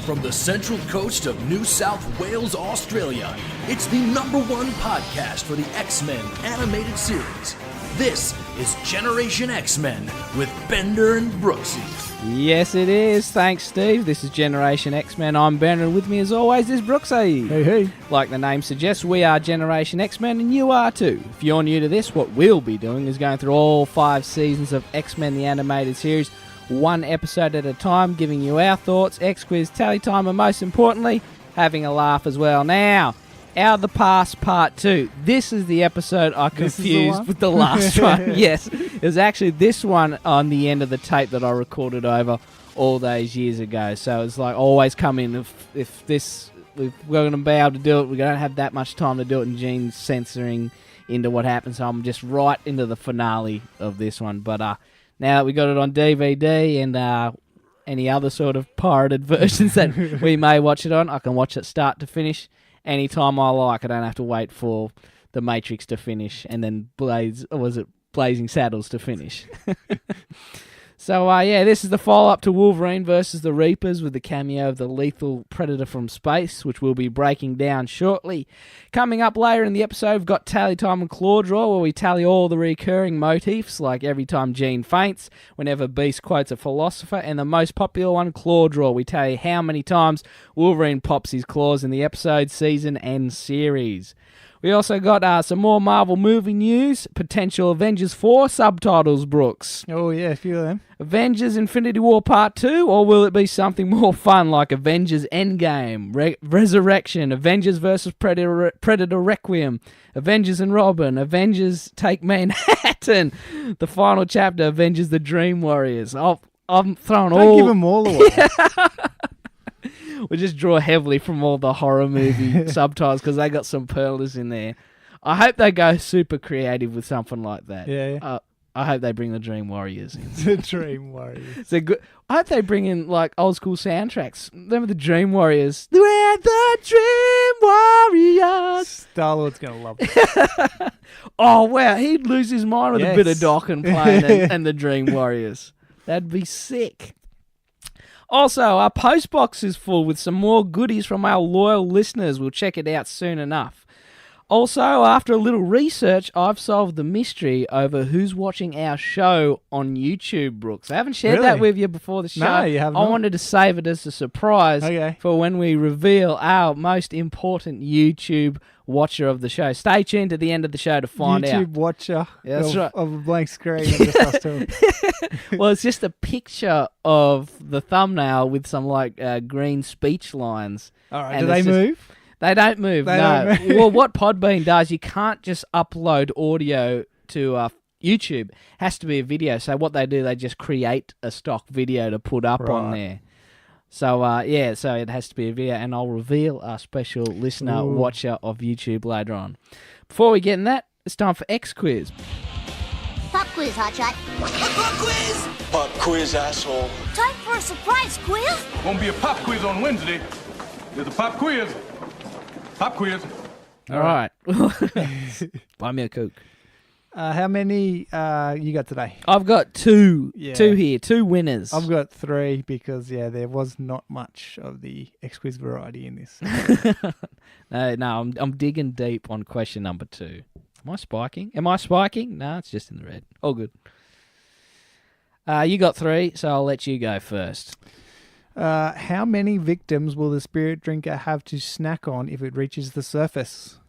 From the central coast of New South Wales, Australia, it's the #1 podcast for the X-Men animated series. This is Generation X-Men with Bender and Brooksy. Yes, it is. Thanks, Steve. This is Generation X-Men. I'm Bender, and with me, as always, is Brooksy. Hey, hey. Like the name suggests, we are Generation X-Men, and you are too. If you're new to this, what we'll be doing is going through all 5 seasons of X-Men the animated series, one episode at a time, giving you our thoughts, X-Quiz, tally time, and most importantly, having a laugh as well. Now, Out of the Past Part 2. This is the episode I confused with the last one. Yes, it was actually this one on the end of the tape that I recorded over all those years ago. So it's like always come in, if we're going to be able to do it, we don't have that much time to do it, and Gene's censoring into what happens. So I'm just right into the finale of this one. But now that we got it on DVD and any other sort of pirated versions that we may watch it on, I can watch it start to finish anytime I like. I don't have to wait for The Matrix to finish and then Blazing Saddles to finish. So, this is the follow-up to Wolverine versus the Reapers with the cameo of the lethal predator from space, which we'll be breaking down shortly. Coming up later in the episode, we've got Tally Time and Claw Draw, where we tally all the recurring motifs, like every time Jean faints, whenever Beast quotes a philosopher, and the most popular one, Claw Draw. We tell you how many times Wolverine pops his claws in the episode, season, and series. We also got some more Marvel movie news, potential Avengers 4 subtitles, Brooks. Oh, yeah, a few of them. Avengers Infinity War Part 2, or will it be something more fun like Avengers Endgame, Resurrection, Avengers vs. Predator Requiem, Avengers and Robin, Avengers Take Manhattan, the final chapter, Avengers The Dream Warriors. I'm throwing Don't give them all away. We just draw heavily from all the horror movie subtitles because they got some pearlers in there. I hope they go super creative with something like that. Yeah. I hope they bring the Dream Warriors in. The Dream Warriors. So good. I hope they bring in like old school soundtracks. Remember the Dream Warriors? We're the Dream Warriors. Star-Lord's going to love it. Oh, wow. He'd lose his mind with a bit of Dokken playing and the Dream Warriors. That'd be sick. Also, our post box is full with some more goodies from our loyal listeners. We'll check it out soon enough. Also, after a little research, I've solved the mystery over who's watching our show on YouTube, Brooks. I haven't shared that with you before the show. No, you haven't. I wanted to save it as a surprise for when we reveal our most important YouTube watcher of the show. Stay tuned to the end of the show to find out. YouTube watcher that's right. of a blank screen. Just us two. Well, it's just a picture of the thumbnail with some green speech lines. All right, do they move? They don't move, no. Well, what Podbean does, you can't just upload audio to YouTube. It has to be a video. So what they do, they just create a stock video to put up on there. So, so it has to be a video, and I'll reveal our special listener watcher of YouTube later on. Before we get in that, it's time for X-Quiz. Pop quiz, Hotshot. Pop quiz! Pop quiz, asshole. Time for a surprise quiz? Gonna be a pop quiz on Wednesday. There's a pop quiz. Pop quiz. All right. Buy me a Coke. How many you got today? I've got two here, 2 winners. I've got 3 because, there was not much of the X-Quiz variety in this. No, I'm digging deep on question number 2. Am I spiking? No, it's just in the red. All good. You got 3, so I'll let you go first. How many victims will the spirit drinker have to snack on if it reaches the surface?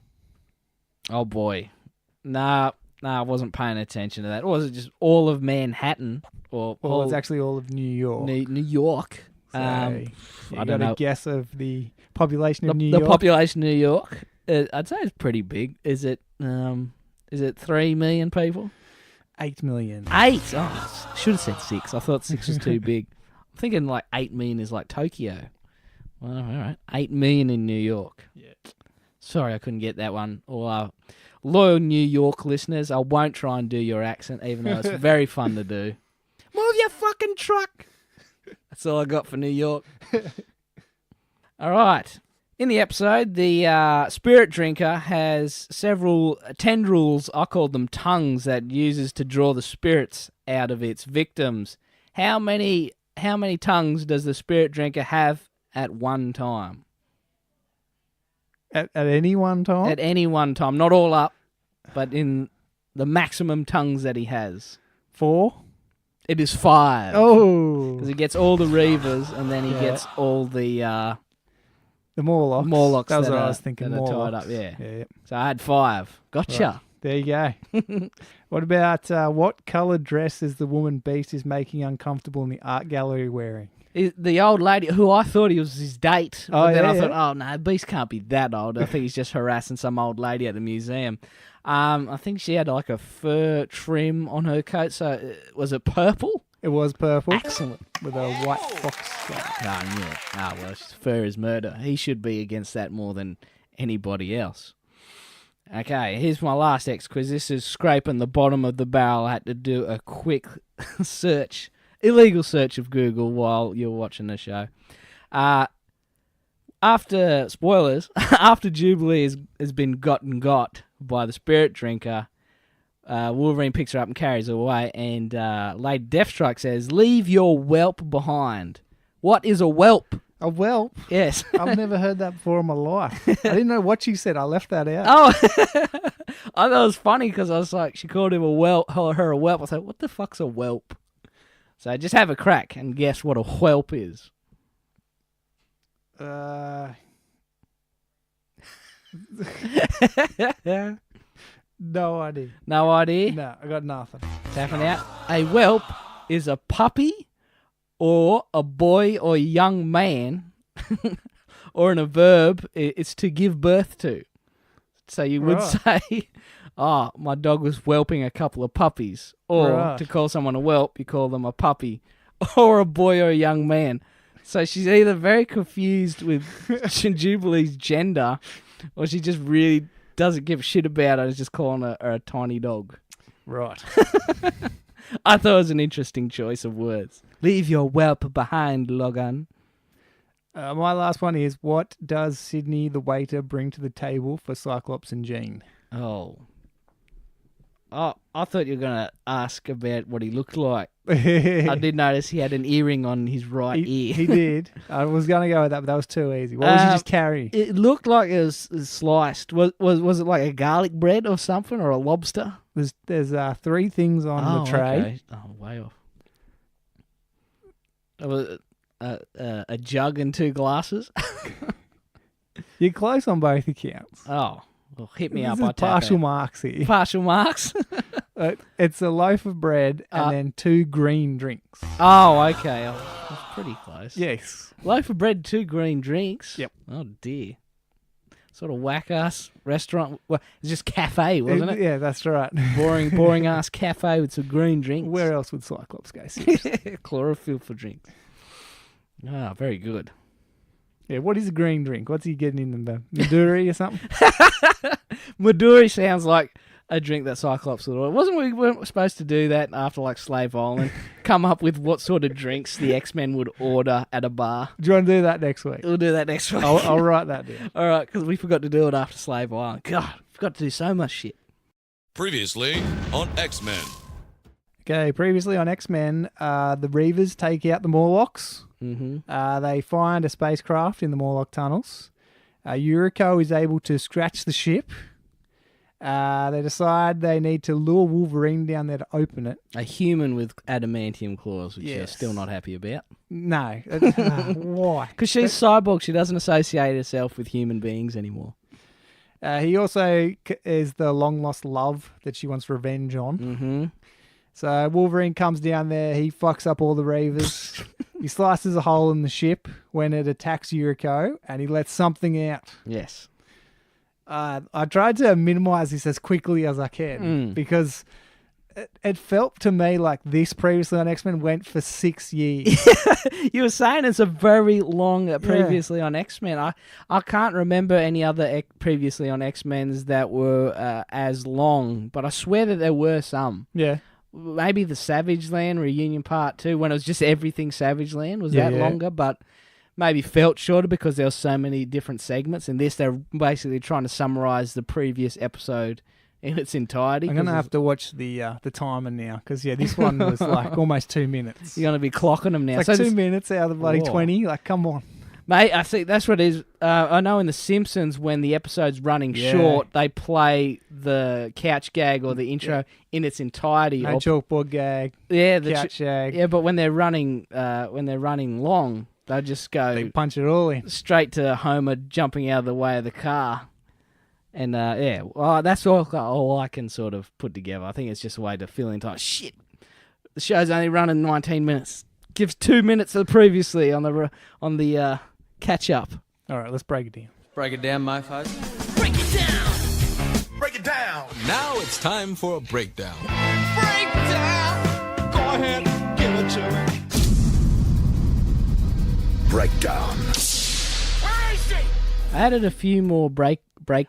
Oh, boy. Nah, I wasn't paying attention to that. Or was it just all of Manhattan? Or it's actually all of New York. New York. So, I don't got know. a guess of the population of New York? The population of New York? I'd say it's pretty big. Is it 3 million people? 8 million. 8? Oh, I should have said 6. I thought 6 was too big. I'm thinking 8 million is like Tokyo. Well, all right. 8 million in New York. Yeah. Sorry, I couldn't get that one. All our loyal New York listeners, I won't try and do your accent, even though it's very fun to do. Move your fucking truck! That's all I got for New York. All right. In the episode, the spirit drinker has several tendrils, I call them tongues, that uses to draw the spirits out of its victims. How many tongues does the spirit drinker have at one time. At any one time? At any one time. Not all up, but in the maximum tongues that he has. 4? It is 5. Oh. Because he gets all the Reavers, and then he gets all the Morlocks. Morlocks. That was that what are, I was thinking. that are Morlocks. tied up, yeah. Yeah. So I had 5. Gotcha. Right. There you go. What about what coloured dress is the woman Beast is making uncomfortable in the art gallery wearing? The old lady, who I thought he was his date. Oh, But then yeah, I thought, yeah. oh, no, Beast can't be that old. I think he's just harassing some old lady at the museum. I think she had like a fur trim on her coat. So was it purple? It was purple. Excellent. With a white fox. Well, fur is murder. He should be against that more than anybody else. Okay, here's my last X quiz. This is scraping the bottom of the barrel. I had to do a quick search, illegal search of Google while you're watching the show. After, spoilers, after Jubilee has been got by the spirit drinker, Wolverine picks her up and carries her away, and Lady Deathstrike says, "Leave your whelp behind." What is a whelp? A whelp? Yes. I've never heard that before in my life. I didn't know what she said. I left that out. Oh, I thought it was funny because I was like, she called him a whelp, her a whelp. I was like, what the fuck's a whelp? So just have a crack and guess what a whelp is. No idea. No idea? No, I got nothing. Tapping out. A whelp is a puppy or a boy or young man, or in a verb, it's to give birth to. So you would say, oh, my dog was whelping a couple of puppies. Or to call someone a whelp, you call them a puppy. Or a boy or a young man. So she's either very confused with Jubilee's gender, or she just really doesn't give a shit about it and is just calling her a tiny dog. Right. I thought it was an interesting choice of words. Leave your whelp behind, Logan. My last one is, what does Sydney the waiter bring to the table for Cyclops and Jean? Oh, I thought you were going to ask about what he looked like. I did notice he had an earring on his right ear. He did. I was going to go with that, but that was too easy. What was he just carrying? It looked like it was sliced. Was it like a garlic bread or something, or a lobster? There's 3 things on the tray. Okay. Oh, way off. It was a jug and 2 glasses. You're close on both accounts. Oh, well, hit me up. This is partial marks here. Partial marks? It's a loaf of bread and then 2 green drinks. Oh, okay. Oh, that's pretty close. Yes. Loaf of bread, 2 green drinks? Yep. Oh, dear. Sort of whack-ass restaurant. Well, it's just cafe, wasn't it? Yeah, that's right. Boring-ass cafe with some green drinks. Where else would Cyclops go? Seriously? Chlorophyll for drinks. Ah, very good. Yeah, what is a green drink? What's he getting in them? Maduri or something? Maduri sounds like a drink that Cyclops would order. Weren't we supposed to do that after like Slave Island? Come up with what sort of drinks the X-Men would order at a bar. Do you want to do that next week? We'll do that next week. I'll write that down. All right, because we forgot to do it after Slave Island. God, forgot to do so much shit. Previously on X-Men. Okay, previously on X-Men, the Reavers take out the Morlocks. Mm-hmm. They find a spacecraft in the Morlock tunnels. Yuriko is able to scratch the ship. They decide they need to lure Wolverine down there to open it. A human with adamantium claws, which you're Yes. still not happy about. No. Why? Because she's cyborg. She doesn't associate herself with human beings anymore. He also is the long-lost love that she wants revenge on. Mm-hmm. So Wolverine comes down there. He fucks up all the Reavers. He slices a hole in the ship when it attacks Yuriko, and he lets something out. Yes. I tried to minimize this as quickly as I can because it felt to me like this previously on X-Men went for 6 years. You were saying it's a very long previously on X-Men. I can't remember any other previously on X-Men's that were as long, but I swear that there were some. Yeah. Maybe the Savage Land Reunion Part 2, when it was just everything Savage Land, was that longer, but maybe felt shorter because there were so many different segments. In this, they're basically trying to summarize the previous episode in its entirety. I'm going to have to watch the timer now because, this one was like almost 2 minutes. You're going to be clocking them now. It's like 2 minutes out of the bloody 20. Like, come on. Mate, I see. That's what it is. I know in The Simpsons, when the episode's running short, they play the couch gag or the intro in its entirety. No chalkboard gag. Yeah, couch gag. Yeah, but when they're running long, they just go. They punch it all in. Straight to Homer jumping out of the way of the car. And that's all I can sort of put together. I think it's just a way to fill in time. Shit, the show's only running 19 minutes. Gives 2 minutes of previously on the catch up. All right, let's break it down. Break it down, my fuzz. Break it down! Break it down! Now it's time for a breakdown. Breakdown! Go ahead, give it to me. Breakdown. Where is she? I added a few more breakdown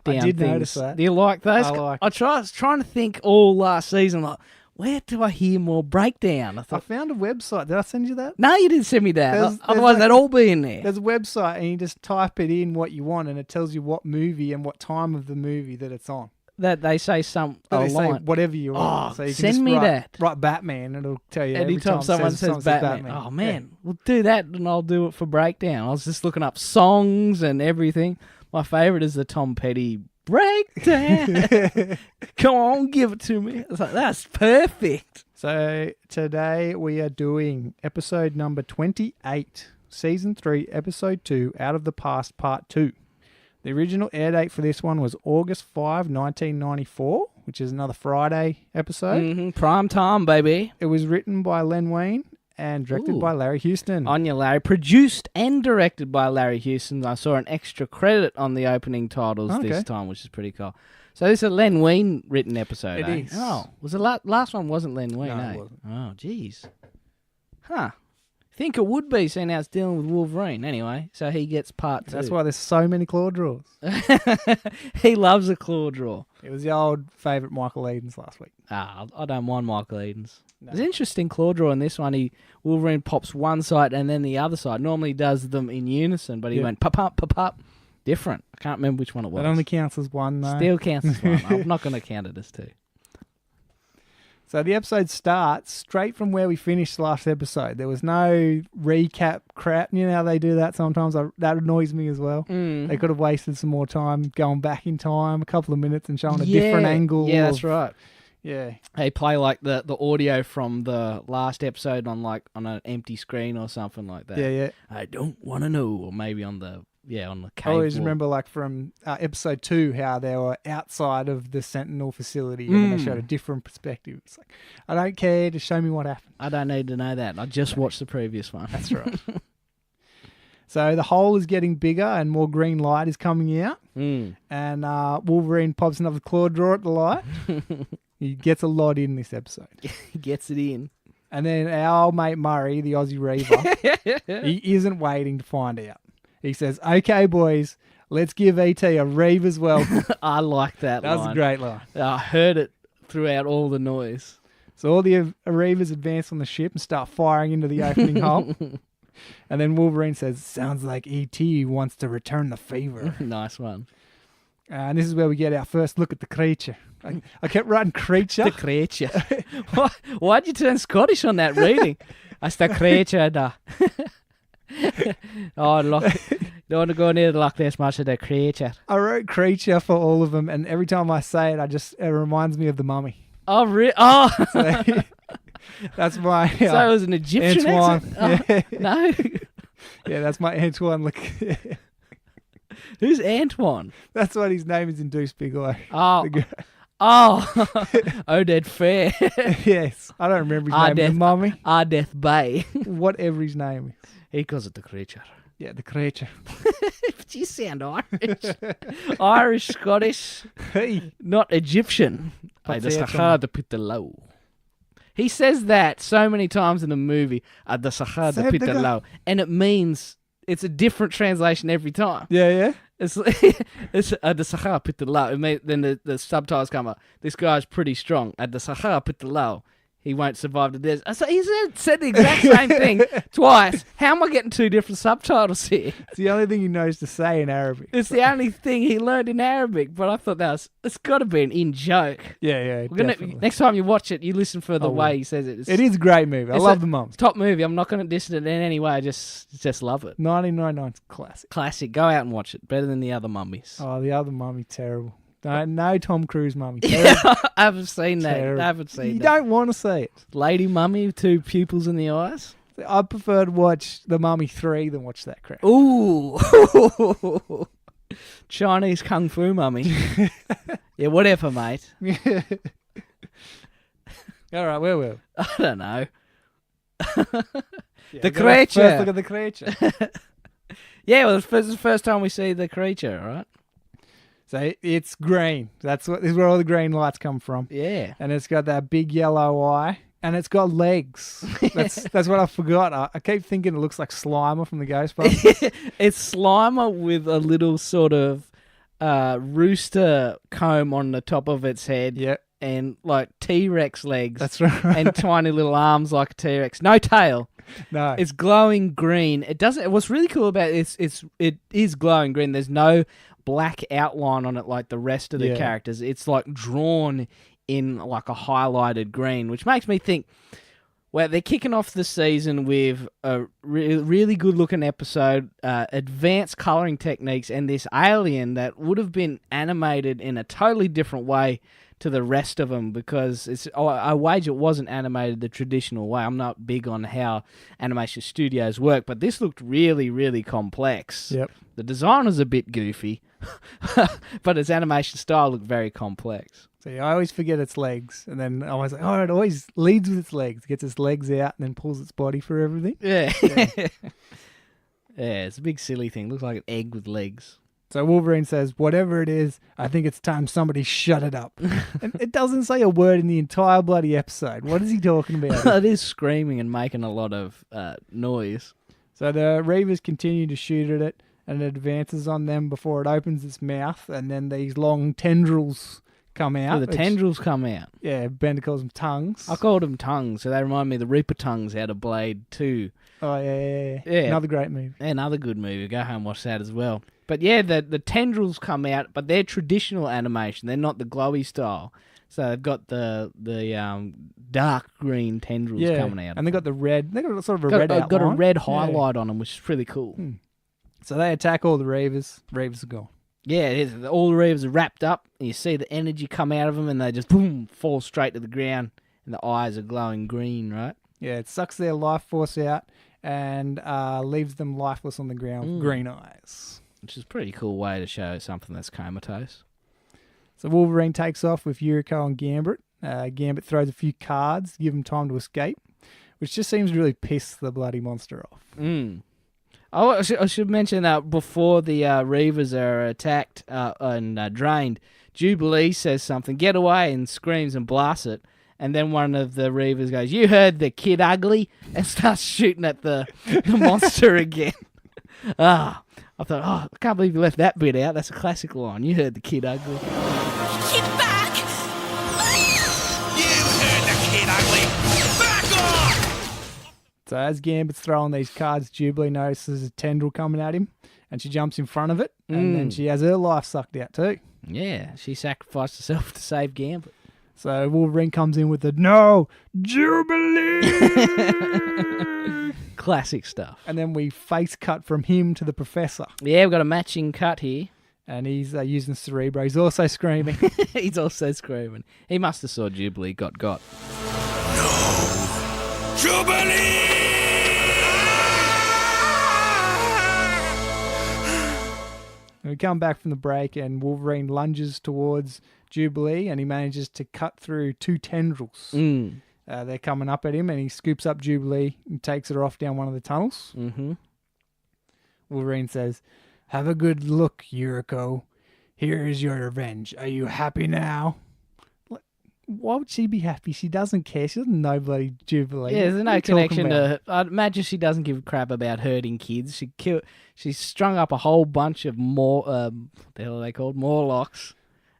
I did things. notice that. Do you like those? I like I was trying to think all last season, like, where do I hear more breakdown? I I thought, found a website. Did I send you that? no, you didn't send me that. There's Otherwise, like- they'd all be in there. There's a website, and you just type it in what you want, and it tells you what movie and what time of the movie that it's on. That they say some So a they say line. whatever you want. Oh, So you can send just me write, that. Write Batman, and it'll tell you every Anytime time someone says Batman. Oh, man. We'll do that, and I'll do it for breakdown. I was just looking up songs and everything. My favourite is the Tom Petty breakdown. Come on, give it to me. I was like, that's perfect. So today we are doing episode number 28, season 3, episode 2, Out of the Past, part 2. The original air date for this one was August 5, 1994, which is another Friday episode. Prime time, baby. It was written by Len Wein and directed Ooh. by Larry Houston. On your Larry. Produced and directed by Larry Houston. I saw an extra credit on the opening titles this time, which is pretty cool. So this is a Len Wein written episode, It eh? is. Oh, was the last one wasn't Len Wein, No, eh? it wasn't. Oh, jeez. Huh. Think it would be, seeing how it's dealing with Wolverine. Anyway, so he gets part 2. That's why there's so many claw draws. He loves a claw draw. It was the old favourite Michael Eden's last week. I don't mind Michael Eden's. No. It's interesting claw draw in this one. Wolverine pops one side and then the other side. Normally does them in unison, but he went pop up, pop up. Different. I can't remember which one it was. That only counts as one, though. Still counts as one. I'm not going to count it as 2. So the episode starts straight from where we finished last episode. There was no recap crap. You know how they do that sometimes? That annoys me as well. They could have wasted some more time going back in time, a couple of minutes, and showing a different angle. Yeah, that's right. Yeah. They play like the audio from the last episode on an empty screen or something like that. Yeah, yeah. I don't want to know. Or maybe on the cave I always wall. remember like from episode 2 how they were outside of the Sentinel facility and they showed a different perspective. It's like, I don't care, just show me what happened. I don't need to know that. I just watched the previous one. That's right. So the hole is getting bigger and more green light is coming out. And Wolverine pops another claw draw at the light. He gets a lot in this episode. He gets it in. And then our old mate Murray, the Aussie Reaver, he isn't waiting to find out. He says, okay, boys, let's give ET a Reavers welcome. I like that line. That was a great line. I heard it throughout all the noise. So all the Reavers advance on the ship and start firing into the opening hole. And then Wolverine says, sounds like ET wants to return the favor. Nice one. And this is where we get our first look at the creature. I kept writing creature. The creature. Why'd you turn Scottish on that reading? That's the creature. Da. Oh, look. Don't want to go near the Loch Ness much of the creature. I wrote creature for all of them, and every time I say it, it reminds me of the Mummy. Oh, really? Oh. So, that's my... So it was an Egyptian Antoine. accent? Oh, no. Yeah, that's my Antoine. Look, Who's Antoine? that's what his name is in Deuce Big Eye. Oh. Oded Fair. Yes. I don't remember his name. The Mummy. Ardeth Bay. Whatever his name is. He calls it the creature. Yeah, the creature. But you sound Irish. Irish, Scottish, Hey. not Egyptian. Hey, the Sahara the pit the low. He says that so many times in the movie. The Sahara the pit the low. And it means it's a different translation every time. Yeah, yeah. It's the Sahara pit the low. Then the subtitles come up. This guy's pretty strong. At the Sahara pit the low. he won't survive the desert. So he said the exact same thing twice. How am I getting two different subtitles here? It's the only thing he knows to say in Arabic. It's the only thing he learned in Arabic, but I thought it's got to be an in-joke. Yeah, definitely. Next time you watch it, you listen for the way he says it. It is a great movie. I love The Mummy. Top movie. I'm not going to diss it in any way. I just love it. 1999 classic. Classic. Go out and watch it. Better than the other mummies. Oh, the other Mummy, terrible. No Tom Cruise Mummy. I haven't seen that. Terrible. I haven't seen You that. don't want to see it. Lady Mummy with two pupils in the eyes. I prefer to watch The Mummy 3 than watch that crap. Ooh. Chinese Kung Fu Mummy. Yeah, whatever, mate. All right, where were we? I don't know. Yeah, The go creature. First look at the creature. Yeah, well, this is the first time we see the creature, right? So it's green. This is where all the green lights come from. Yeah. And it's got that big yellow eye. And it's got legs. That's what I forgot. I keep thinking it looks like Slimer from the Ghostbusters. It's Slimer with a little sort of rooster comb on the top of its head. Yep. And like T-Rex legs. That's right. And tiny little arms like a T-Rex. No tail. No. It's glowing green. It doesn't. What's really cool about it is glowing green. There's no black outline on it like the rest of the characters. It's like drawn in like a highlighted green, which makes me think, well, they're kicking off the season with a really good looking episode, advanced coloring techniques, and this alien that would have been animated in a totally different way to the rest of them, because I wager it wasn't animated the traditional way. I'm not big on how animation studios work, but this looked really, really complex. Yep. The design was a bit goofy, but its animation style looked very complex. So I always forget its legs. And then I was like, oh, it always leads with its legs, gets its legs out, and then pulls its body for everything. Yeah. Yeah, it's a big silly thing. Looks like an egg with legs. So Wolverine says, whatever it is, I think it's time somebody shut it up. And it doesn't say a word in the entire bloody episode. What is he talking about? It is screaming and making a lot of noise. So the Reavers continue to shoot at it, and it advances on them before it opens its mouth, and then these long tendrils come out. So the tendrils come out. Yeah, Bender calls them tongues. I called them tongues, so they remind me of the Reaper tongues out of Blade 2. Oh, yeah. Yeah. Another great movie. Another good movie. Go home and watch that as well. But yeah, the tendrils come out, but they're traditional animation. They're not the glowy style. So they've got the dark green tendrils coming out. And they've got the red. They've got sort of a red outline. Got a red highlight on them, which is pretty cool. So they attack all the Reavers. Reavers are gone. Yeah, it is. All the Reavers are wrapped up, and you see the energy come out of them, and they just boom fall straight to the ground, and the eyes are glowing green, right? Yeah, it sucks their life force out and leaves them lifeless on the ground. Green eyes. Which is a pretty cool way to show something that's comatose. So Wolverine takes off with Yuriko and Gambit. Gambit throws a few cards, give him time to escape, which just seems to really piss the bloody monster off. Oh, I should mention that before the Reavers are attacked and drained, Jubilee says something, get away, and screams and blasts it. And then one of the Reavers goes, you heard the kid ugly, and starts shooting at the monster again. I thought, I can't believe you left that bit out. That's a classic line. You heard the kid ugly. Get back! You heard the kid ugly. Back off! So as Gambit's throwing these cards, Jubilee notices a tendril coming at him, and she jumps in front of it, and then she has her life sucked out too. Yeah, she sacrificed herself to save Gambit. So Wolverine comes in with the no, Jubilee! Classic stuff. And then we face cut from him to the Professor. Yeah, we've got a matching cut here. And he's using Cerebro. He's also screaming. He's also screaming. He must have saw Jubilee got. No! Jubilee! And we come back from the break, and Wolverine lunges towards Jubilee, and he manages to cut through two tendrils. They're coming up at him, and he scoops up Jubilee and takes her off down one of the tunnels. Wolverine says, have a good look, Yuriko. Here is your revenge. Are you happy now? Why would she be happy? She doesn't care. She doesn't know bloody Jubilee. Yeah, there's no connection to... I'd imagine she doesn't give a crap about hurting kids. She strung up a whole bunch of what the hell are they called? Morlocks.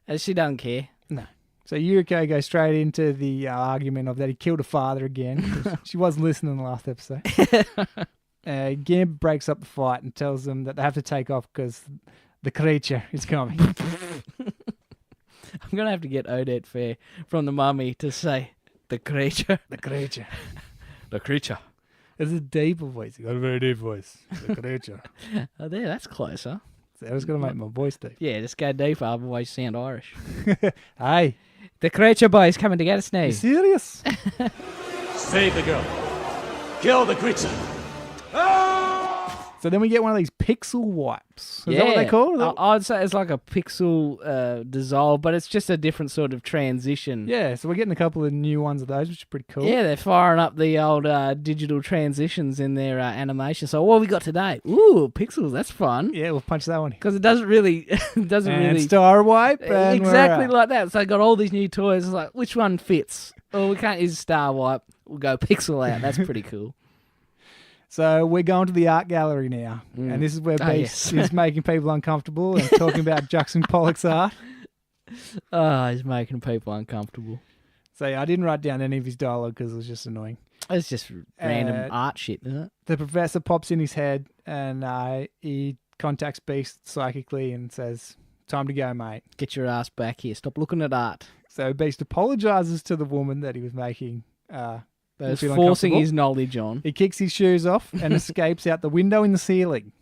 And she doesn't care. No. So Yuriko goes straight into the argument of that he killed her father again. 'Cause she wasn't listening in the last episode. Gimp breaks up the fight and tells them that they have to take off because the creature is coming. I'm going to have to get Odette Fair from the Mummy to say, the creature. The creature. The creature. It's a deeper voice. He got a very deep voice. The creature. Oh, there, that's closer. So I was going to make my voice deep. Yeah, just go deeper, otherwise you sound Irish. Hey, The creature boy's coming to get us now. you serious? Save the girl. Kill the creature. So then we get one of these pixel wipes. Is that what they call it? I'd say it's like a pixel dissolve, but it's just a different sort of transition. Yeah, so we're getting a couple of new ones of those, which is pretty cool. Yeah, they're firing up the old digital transitions in their animation. So what have we got today? Ooh, pixels, that's fun. Yeah, we'll punch that one. Because it doesn't really... And Star Wipe. And exactly like that. So they got all these new toys. It's like, which one fits? Oh, we can't use Star Wipe. We'll go pixel out. That's pretty cool. So we're going to the art gallery now. And this is where Beast is making people uncomfortable and talking about Jackson Pollock's art. Oh, he's making people uncomfortable. So yeah, I didn't write down any of his dialogue because it was just annoying. It's just random art shit, isn't it? The professor pops in his head and he contacts Beast psychically and says, "Time to go, mate." Get your ass back here. Stop looking at art. So Beast apologizes to the woman that he was making. He's feel forcing uncomfortable. his knowledge on. He kicks his shoes off and escapes out the window in the ceiling.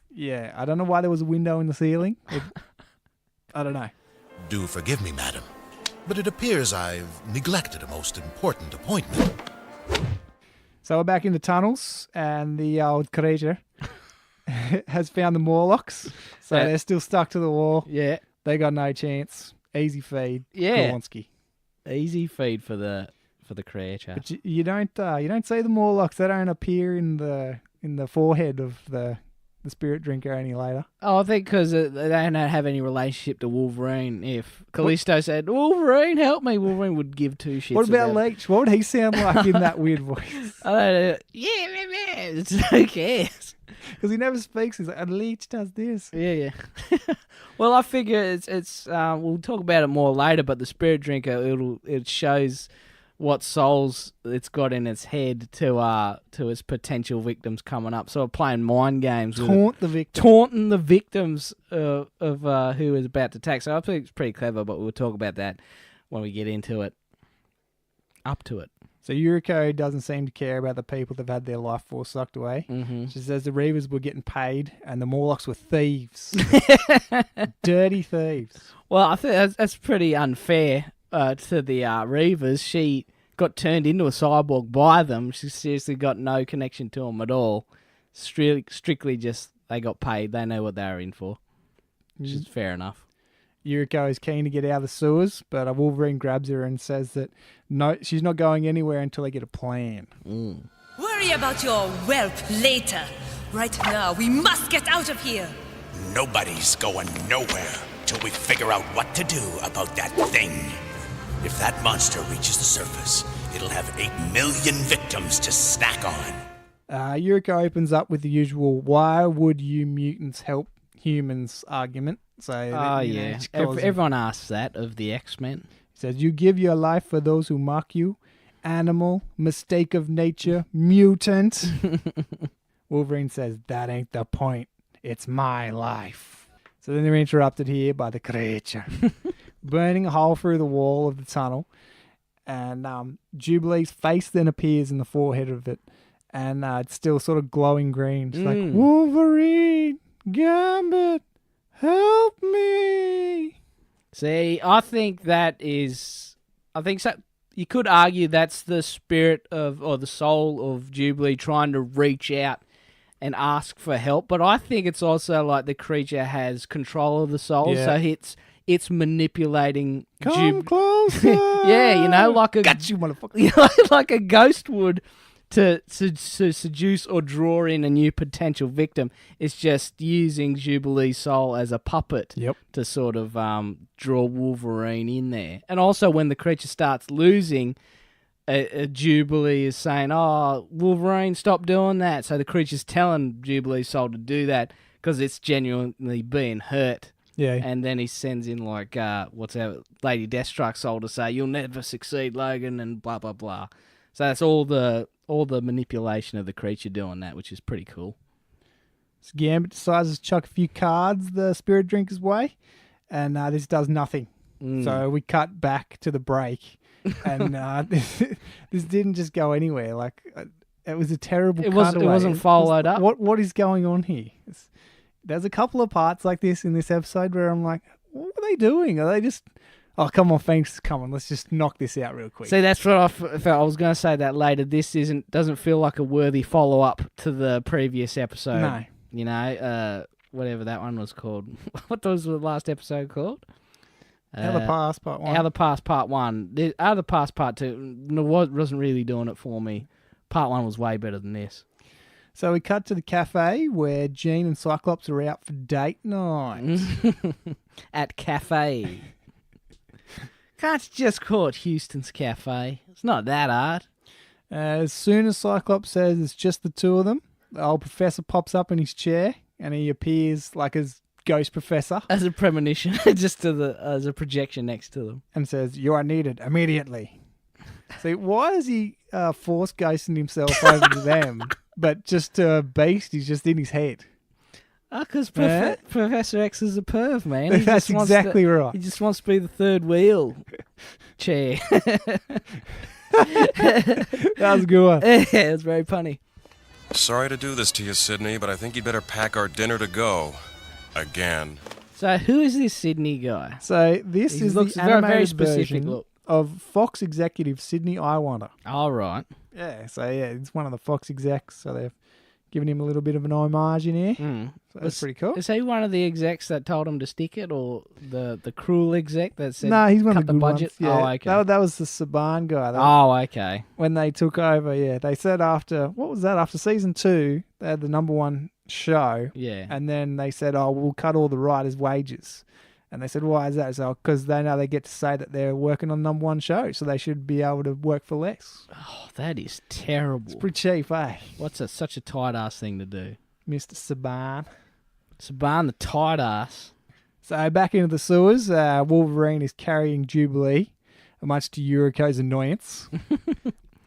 Yeah, I don't know why there was a window in the ceiling. I don't know. Do forgive me, madam, but it appears I've neglected a most important appointment. So we're back in the tunnels, and the old creature has found the Morlocks. So they're still stuck to the wall. Yeah. They got no chance. Easy feed. Yeah. Goronsky. Easy feed for the creature. But you don't see the Morlocks. They don't appear in the forehead of the spirit drinker any later. Oh, I think because they don't have any relationship to Wolverine. If Callisto said, "Wolverine, help me," Wolverine would give two shits. What about Leech? What would he sound like in that weird voice? I don't know. Yeah. Who cares? Because he never speaks. He's like, "A Leech does this." Yeah. Well, I figure it's we'll talk about it more later. But the spirit drinker, it shows what souls it's got in its head to its potential victims coming up. So we're playing mind games. Taunting the victims of who is about to attack. So I think it's pretty clever, but we'll talk about that when we get into it. Up to it. So Yuriko doesn't seem to care about the people that have had their life force sucked away. Mm-hmm. She says the Reavers were getting paid and the Morlocks were thieves. Dirty thieves. Well, I think that's pretty unfair to the Reavers. She got turned into a cyborg by them. She seriously got no connection to them at all. Strictly just they got paid. They know what they were in for, which is fair enough. Yuriko is keen to get out of the sewers, but Wolverine grabs her and says that no, she's not going anywhere until they get a plan. Worry about your whelp later. Right now, we must get out of here. Nobody's going nowhere till we figure out what to do about that thing. If that monster reaches the surface, it'll have 8 million victims to snack on. Yuriko opens up with the usual "why would you mutants help humans" argument. So everyone asks that of the X-Men. He says, "You give your life for those who mock you. Animal, mistake of nature, mutant." Wolverine says, "That ain't the point. It's my life." So then they're interrupted here by the creature burning a hole through the wall of the tunnel. And Jubilee's face then appears in the forehead of it. And it's still sort of glowing green. She's like, "Wolverine, Gambit, help me." See, I think so. You could argue that's the spirit of, or the soul of Jubilee trying to reach out and ask for help. But I think it's also like the creature has control of the soul, so it's manipulating. Come closer. Yeah, like a got you, motherfucker. Like a ghost would. To seduce or draw in a new potential victim. It's just using Jubilee's soul as a puppet to sort of draw Wolverine in there. And also when the creature starts losing, Jubilee is saying, "Oh, Wolverine, stop doing that." So the creature's telling Jubilee's soul to do that because it's genuinely being hurt Yeah. And then he sends in like Lady Deathstrike's soul to say, "You'll never succeed, Logan," and blah blah blah. So that's all the manipulation of the creature doing that, which is pretty cool. So Gambit decides to chuck a few cards the spirit drinker's way, and this does nothing. So we cut back to the break, and this didn't just go anywhere. Like it was a terrible. It wasn't followed up. What is going on here? There's a couple of parts like this in this episode where I'm like, what are they doing? Are they just? Oh, come on, Phoenix, come on. Let's just knock this out real quick. See, that's what I felt. I was going to say that later. This doesn't feel like a worthy follow up to the previous episode. No. You know, whatever that one was called. What was the last episode called? Out of the Past, Part 1. Out of the Past, Part 1. Out of the Past, Part 2 wasn't really doing it for me. Part 1 was way better than this. So we cut to the cafe where Jean and Cyclops are out for date night. At cafe. Can't you just call it Houston's Cafe? It's not that hard. As soon as Cyclops says it's just the two of them, the old professor pops up in his chair and he appears like his ghost professor. As a premonition, just as a projection next to them. And says, "You are needed immediately." See, why is he force ghosting himself over to them, but just to Beast, he's just in his head? Because Professor X is a perv, man. He That's just exactly right. He just wants to be the third wheel chair. That was a good one. Yeah, it was very funny. Sorry to do this to you, Sydney, but I think you'd better pack our dinner to go. Again. So who is this Sydney guy? So this is the very animated specific version look. of Fox executive Sydney Iwander. All right. Yeah, so it's one of the Fox execs, so they've given him a little bit of an homage in here. So that's pretty cool. Is he one of the execs that told him to stick it, or the cruel exec that said No, he's one cut of the the good budget? ones. Yeah, Oh, okay. that was the Saban guy. Oh, okay. When they took over, they said after season 2, they had the number 1 show. Yeah. And then they said, "Oh, we'll cut all the writers' wages." And they said, "Why is that?" So, because they know they get to say that they're working on number 1 show, so they should be able to work for less. Oh, that is terrible. It's pretty cheap, eh? What's such a tight ass thing to do? Mr. Saban. Saban the tight ass. So back into the sewers, Wolverine is carrying Jubilee, much to Yuriko's annoyance.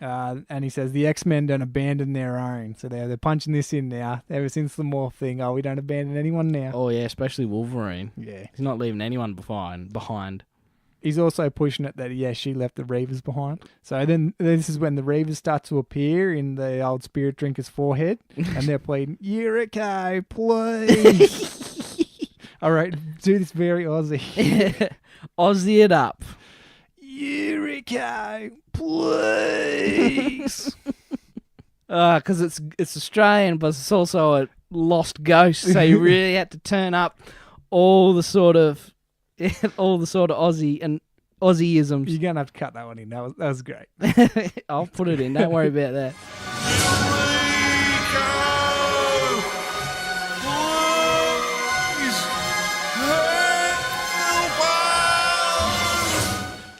And he says the X-Men don't abandon their own. So they're punching this in now. Ever since the Morph thing, we don't abandon anyone now. Oh, yeah, especially Wolverine. Yeah. He's not leaving anyone behind. He's also pushing it that, she left the Reavers behind. So then this is when the Reavers start to appear in the old spirit drinker's forehead. And they're pleading, "Eureka, please." All right, do this very Aussie. Aussie it up. "Eureka, please." Because it's Australian, but it's also a lost ghost, so you really had to turn up all the sort of Aussie and Aussieisms. You're gonna have to cut that one in. That was great. I'll put it in. Don't worry about that.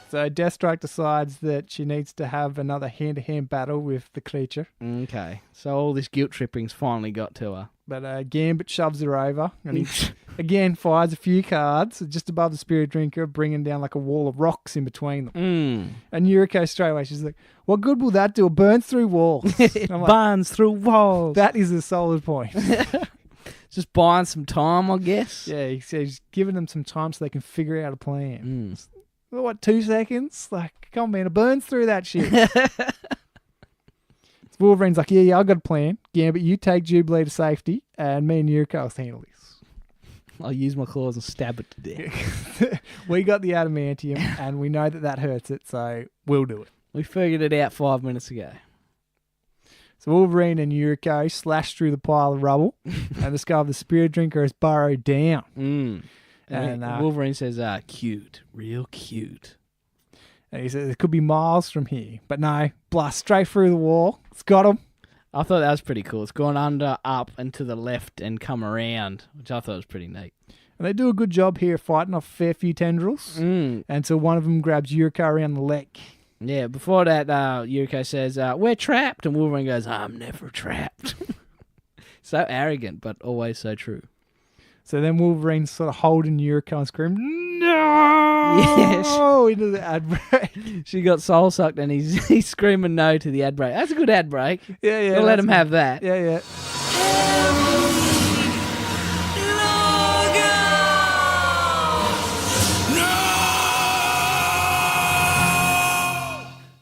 So Deathstrike decides that she needs to have another hand-to-hand battle with the creature. Okay, so all this guilt tripping's finally got to her. But Gambit shoves her over, and he again fires a few cards just above the spirit drinker, bringing down like a wall of rocks in between them. And Yuriko straight away, she's like, "What good will that do? It burns through walls." It burns through walls. That is a solid point. Just buying some time, I guess. Yeah, he says he's giving them some time so they can figure out a plan. What, 2 seconds? Like, come on, man, it burns through that shit. Wolverine's like, yeah, I got a plan. Gambit, you take Jubilee to safety, and me and Yuriko will handle this. I'll use my claws and stab it to death. We got the adamantium, and we know that hurts it, so we'll do it. We figured it out 5 minutes ago. So Wolverine and Yuriko slash through the pile of rubble and discover the spirit drinker has burrowed down. And Wolverine says, cute, real cute. And he says, it could be miles from here. But no, blast straight through the wall. It's got him. I thought that was pretty cool. It's gone under, up, and to the left and come around, which I thought was pretty neat. And they do a good job here fighting off a fair few tendrils. Until one of them grabs Yuriko around the leg. Yeah, before that, Yuriko says, we're trapped. And Wolverine goes, I'm never trapped. So arrogant, but always so true. So then Wolverine's sort of holding Yuriko and screaming, no! Into the ad break. She got soul sucked and he's screaming no to the ad break. That's a good ad break. Yeah. We'll let him have that. Yeah.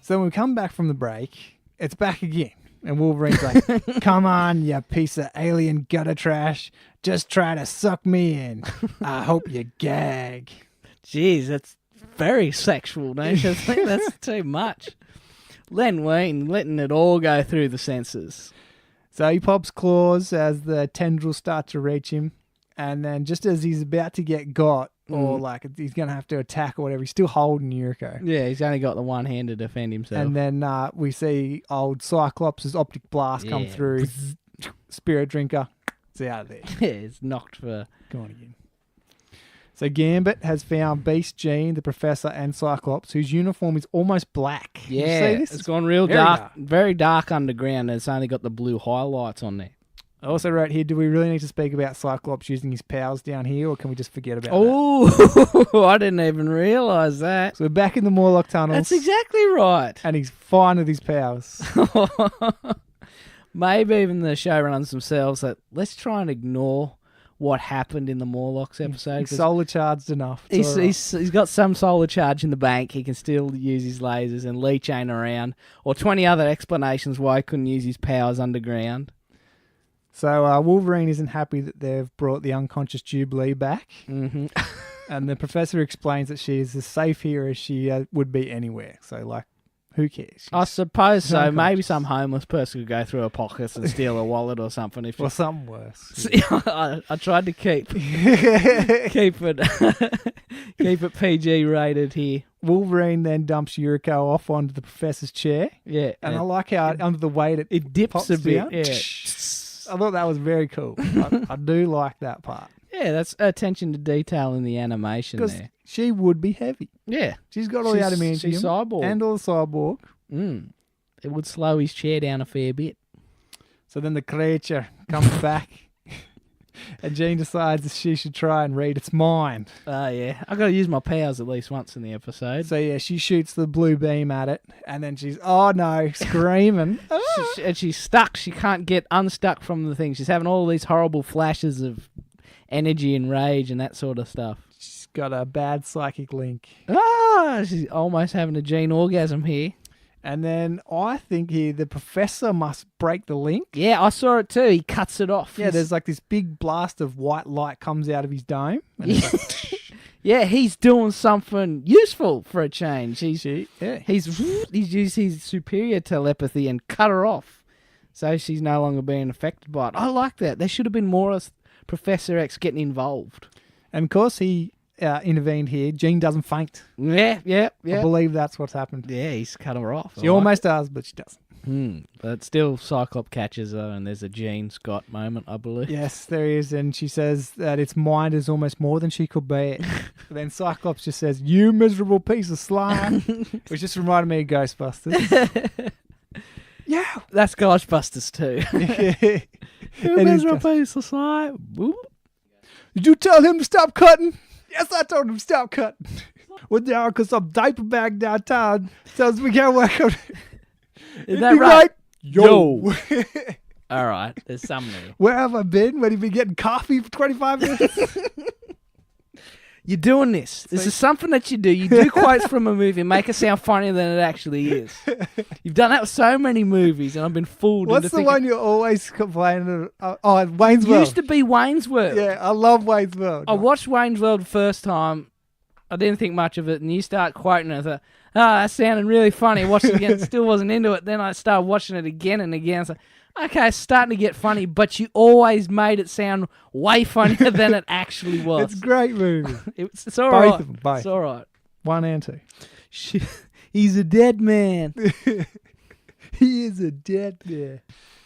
So when we come back from the break, it's back again. And Wolverine's like, come on, you piece of alien gutter trash. Just try to suck me in. I hope you gag. Jeez, that's very sexual, don't you think? That's too much. Len Wein letting it all go through the senses. So he pops claws as the tendrils start to reach him. And then just as he's about to get got, or like he's going to have to attack or whatever, he's still holding Yuriko. Yeah, he's only got the one hand to defend himself. And then we see old Cyclops' optic blast come through. Spirit drinker. It's out of there. Yeah, it's knocked for... Go on again. So Gambit has found Beast Jean, the Professor, and Cyclops, whose uniform is almost black. Yeah, you see this? it's gone real dark. Very dark underground, and it's only got the blue highlights on there. I also wrote here, do we really need to speak about Cyclops using his powers down here, or can we just forget about that? Oh, I didn't even realise that. So we're back in the Morlock tunnels. That's exactly right. And he's fine with his powers. Maybe even the showrunners themselves that let's try and ignore what happened in the Morlocks episode. He's solar charged enough. He's got some solar charge in the bank. He can still use his lasers and leech chain around, or 20 other explanations why he couldn't use his powers underground. So Wolverine isn't happy that they've brought the unconscious Jubilee back. Mm-hmm. And the Professor explains that she is as safe here as she would be anywhere. So, like, who cares? I suppose so. Maybe some homeless person could go through her pockets and steal a wallet or something. Or something worse. I tried to keep it PG rated here. Wolverine then dumps Yuriko off onto the Professor's chair. Yeah. And I like how under the weight it dips a bit. Down. Yeah. I thought that was very cool. I do like that part. Yeah, that's attention to detail in the animation there. Because she would be heavy. Yeah. She's got all the adamantium. She's cyborg. And all the cyborg. It would slow his chair down a fair bit. So then the creature comes back. And Jean decides that she should try and read its mind. Oh, yeah. I've got to use my powers at least once in the episode. So, yeah, she shoots the blue beam at it. And then she's, oh, no, screaming. And she's stuck. She can't get unstuck from the thing. She's having all these horrible flashes of energy and rage and that sort of stuff. She's got a bad psychic link. She's almost having a Jean orgasm here. And then I think here the Professor must break the link. Yeah, I saw it too. He cuts it off. Yeah, there's like this big blast of white light comes out of his dome. And yeah, he's doing something useful for a change. He's used his superior telepathy and cut her off. So she's no longer being affected by it. I like that. There should have been more of Professor X getting involved. And of course he intervened here. Jean doesn't faint. Yeah. I believe that's what's happened. Yeah, he's cut her off. She almost does, but she doesn't. But still, Cyclops catches her, and there's a Jean Scott moment, I believe. Yes, there is, and she says that its mind is almost more than she could bear. But then Cyclops just says, "You miserable piece of slime," which just reminded me of Ghostbusters. Yeah, that's Ghostbusters too. You miserable piece of slime. Boop. Did you tell him to stop cutting? Yes, I told him to stop cutting. Well, now, because some diaper bag downtown tells we can't work on it. Is that right? Yo. All right, there's some new. Where have I been? When you been getting coffee for 25 minutes? You're doing this. This is something that you do. You do quotes from a movie and make it sound funnier than it actually is. You've done that with so many movies, and I've been fooled. What's the one you're always complaining about? Wayne's World. Used to be Wayne's World. Yeah, I love Wayne's World. I watched Wayne's World the first time. I didn't think much of it, and you start quoting it. I thought, that sounded really funny. Watched it again, still wasn't into it. Then I started watching it again and again. So, okay, it's starting to get funny, but you always made it sound way funnier than it actually was. It's a great movie. It's all right. Both of them, both. It's all right. 1 and 2. He's a dead man. He is a dead man.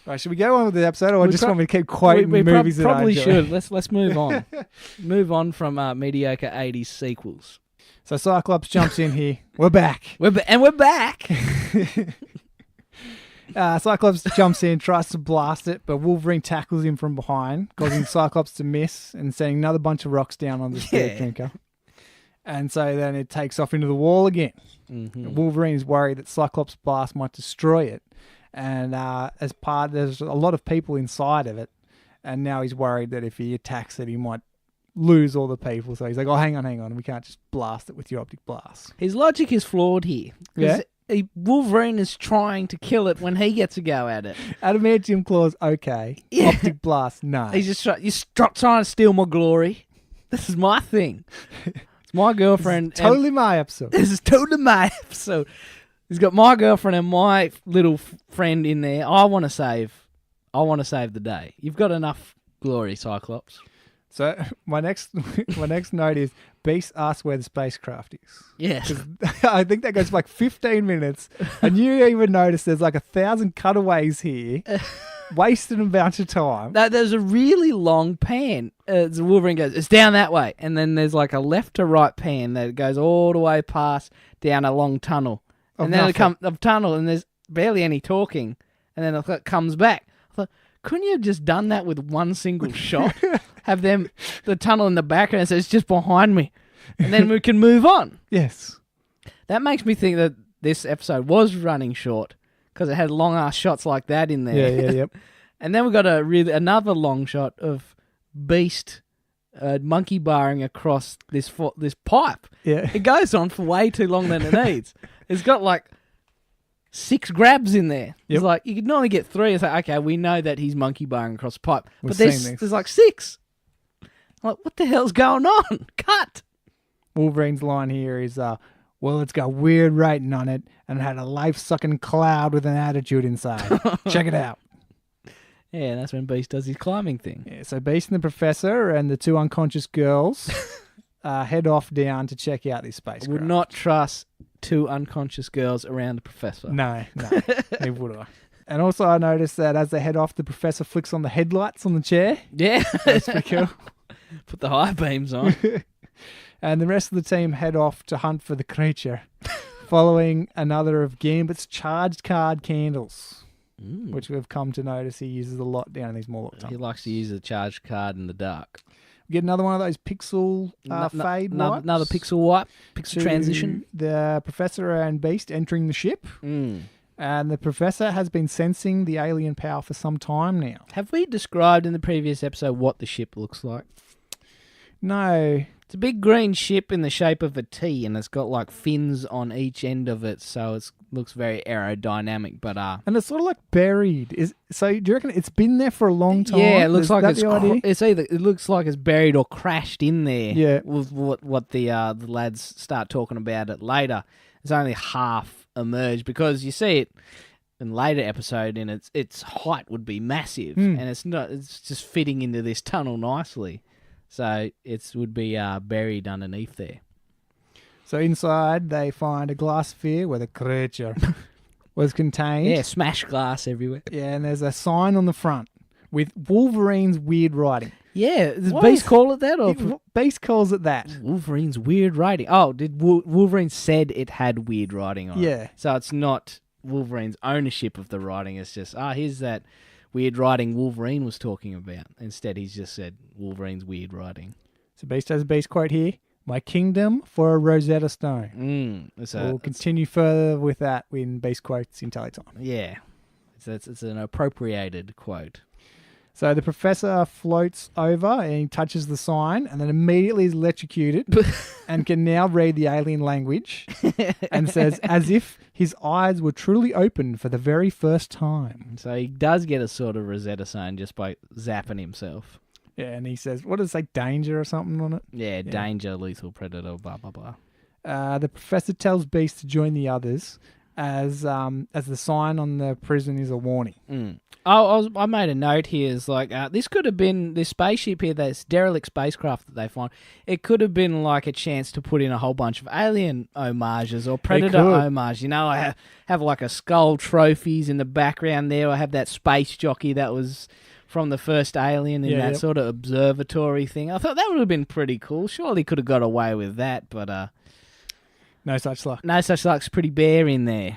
Right, should we go on with the episode, or just want me to keep quoting movies that I probably enjoy? should. Let's move on. Move on from mediocre 80s sequels. So Cyclops jumps in here. We're back. We're back. Cyclops jumps in, tries to blast it, but Wolverine tackles him from behind, causing Cyclops to miss and sending another bunch of rocks down on the spirit drinker. And so then it takes off into the wall again. Mm-hmm. Wolverine is worried that Cyclops' blast might destroy it. And there's a lot of people inside of it. And now he's worried that if he attacks it, he might lose all the people. So he's like, oh, hang on. We can't just blast it with your optic blast. His logic is flawed here. Yeah. Wolverine is trying to kill it when he gets a go at it. Adamantium claws, okay. Yeah. Optic blast, no. He's just trying to steal my glory. This is my thing. It's my girlfriend. This is totally my episode. This is totally my episode. He's got my girlfriend and my little friend in there. I want to save the day. You've got enough glory, Cyclops. So my next note is Beast asks where the spacecraft is. Yeah. I think that goes for like 15 minutes. And you even notice there's like 1,000 cutaways here. Wasted a bunch of time. There's a really long pan. The Wolverine goes, it's down that way. And then there's like a left to right pan that goes all the way past down a long tunnel. And then it comes up tunnel and there's barely any talking. And then it comes back. I thought, couldn't you have just done that with one single shot? Have the tunnel in the background and say, it's just behind me. And then we can move on. Yes. That makes me think that this episode was running short because it had long-ass shots like that in there. Yep. And then we got another long shot of Beast monkey barring across this pipe. Yeah. It goes on for way too long than it needs. It's got like 6 grabs in there. Yep. It's like, you could normally get 3. It's like, okay, we know that he's monkey barring across the pipe. We've But there's like 6. I'm like, what the hell's going on? Cut. Wolverine's line here is, well, it's got weird writing on it and it had a life-sucking cloud with an attitude inside. Check it out. Yeah, that's when Beast does his climbing thing. Yeah, so Beast and the Professor and the 2 unconscious girls head off down to check out this spacecraft. I would not trust 2 unconscious girls around the Professor. No, never would I. And also I noticed that as they head off, the Professor flicks on the headlights on the chair. Yeah. That's pretty cool. Put the high beams on. And the rest of the team head off to hunt for the creature, following another of Gambit's charged card candles, which we've come to notice he uses a lot down in these Morlock tunnels. He likes to use a charged card in the dark. We get another one of those pixel fade wipes. Another pixel wipe, pixel transition. The Professor and Beast entering the ship. And the Professor has been sensing the alien power for some time now. Have we described in the previous episode what the ship looks like? No. It's a big green ship in the shape of a T, and it's got like fins on each end of it, so it looks very aerodynamic. But and it's sort of like buried. So do you reckon it's been there for a long time? Yeah, it looks like it's either it looks like it's buried or crashed in there. Yeah, with what the lads start talking about it later. It's only half emerged because you see it in later episode, and its height would be massive, and it's not. It's just fitting into this tunnel nicely. So it would be buried underneath there. So inside, they find a glass sphere where the creature was contained. Yeah, smashed glass everywhere. Yeah, and there's a sign on the front with Wolverine's weird writing. Yeah, does Beast call it that? Or Beast calls it that. Wolverine's weird writing. Oh, did Wolverine said it had weird writing on it? Yeah. So it's not Wolverine's ownership of the writing. It's just, here's that weird writing Wolverine was talking about. Instead, he's just said Wolverine's weird writing. So Beast has a Beast quote here. My kingdom for a Rosetta Stone. We'll continue further with that in Beast quotes in Teletime. Yeah. It's an appropriated quote. So the Professor floats over and he touches the sign and then immediately is electrocuted and can now read the alien language and says, as if his eyes were truly opened for the very first time. So he does get a sort of Rosetta Stone just by zapping himself. Yeah, and he says, what does it say, danger or something on it? Yeah, danger, lethal predator, blah, blah, blah. The Professor tells Beast to join the others as the sign on the prison is a warning. I made a note here. Is like this could have been this spaceship here, this derelict spacecraft that they find. It could have been like a chance to put in a whole bunch of alien homages or predator homage. You know, I have like a skull trophies in the background there. I have that space jockey that was from the first Alien in that sort of observatory thing. I thought that would have been pretty cool. Surely could have got away with that, but no such luck. No such luck's pretty bare in there.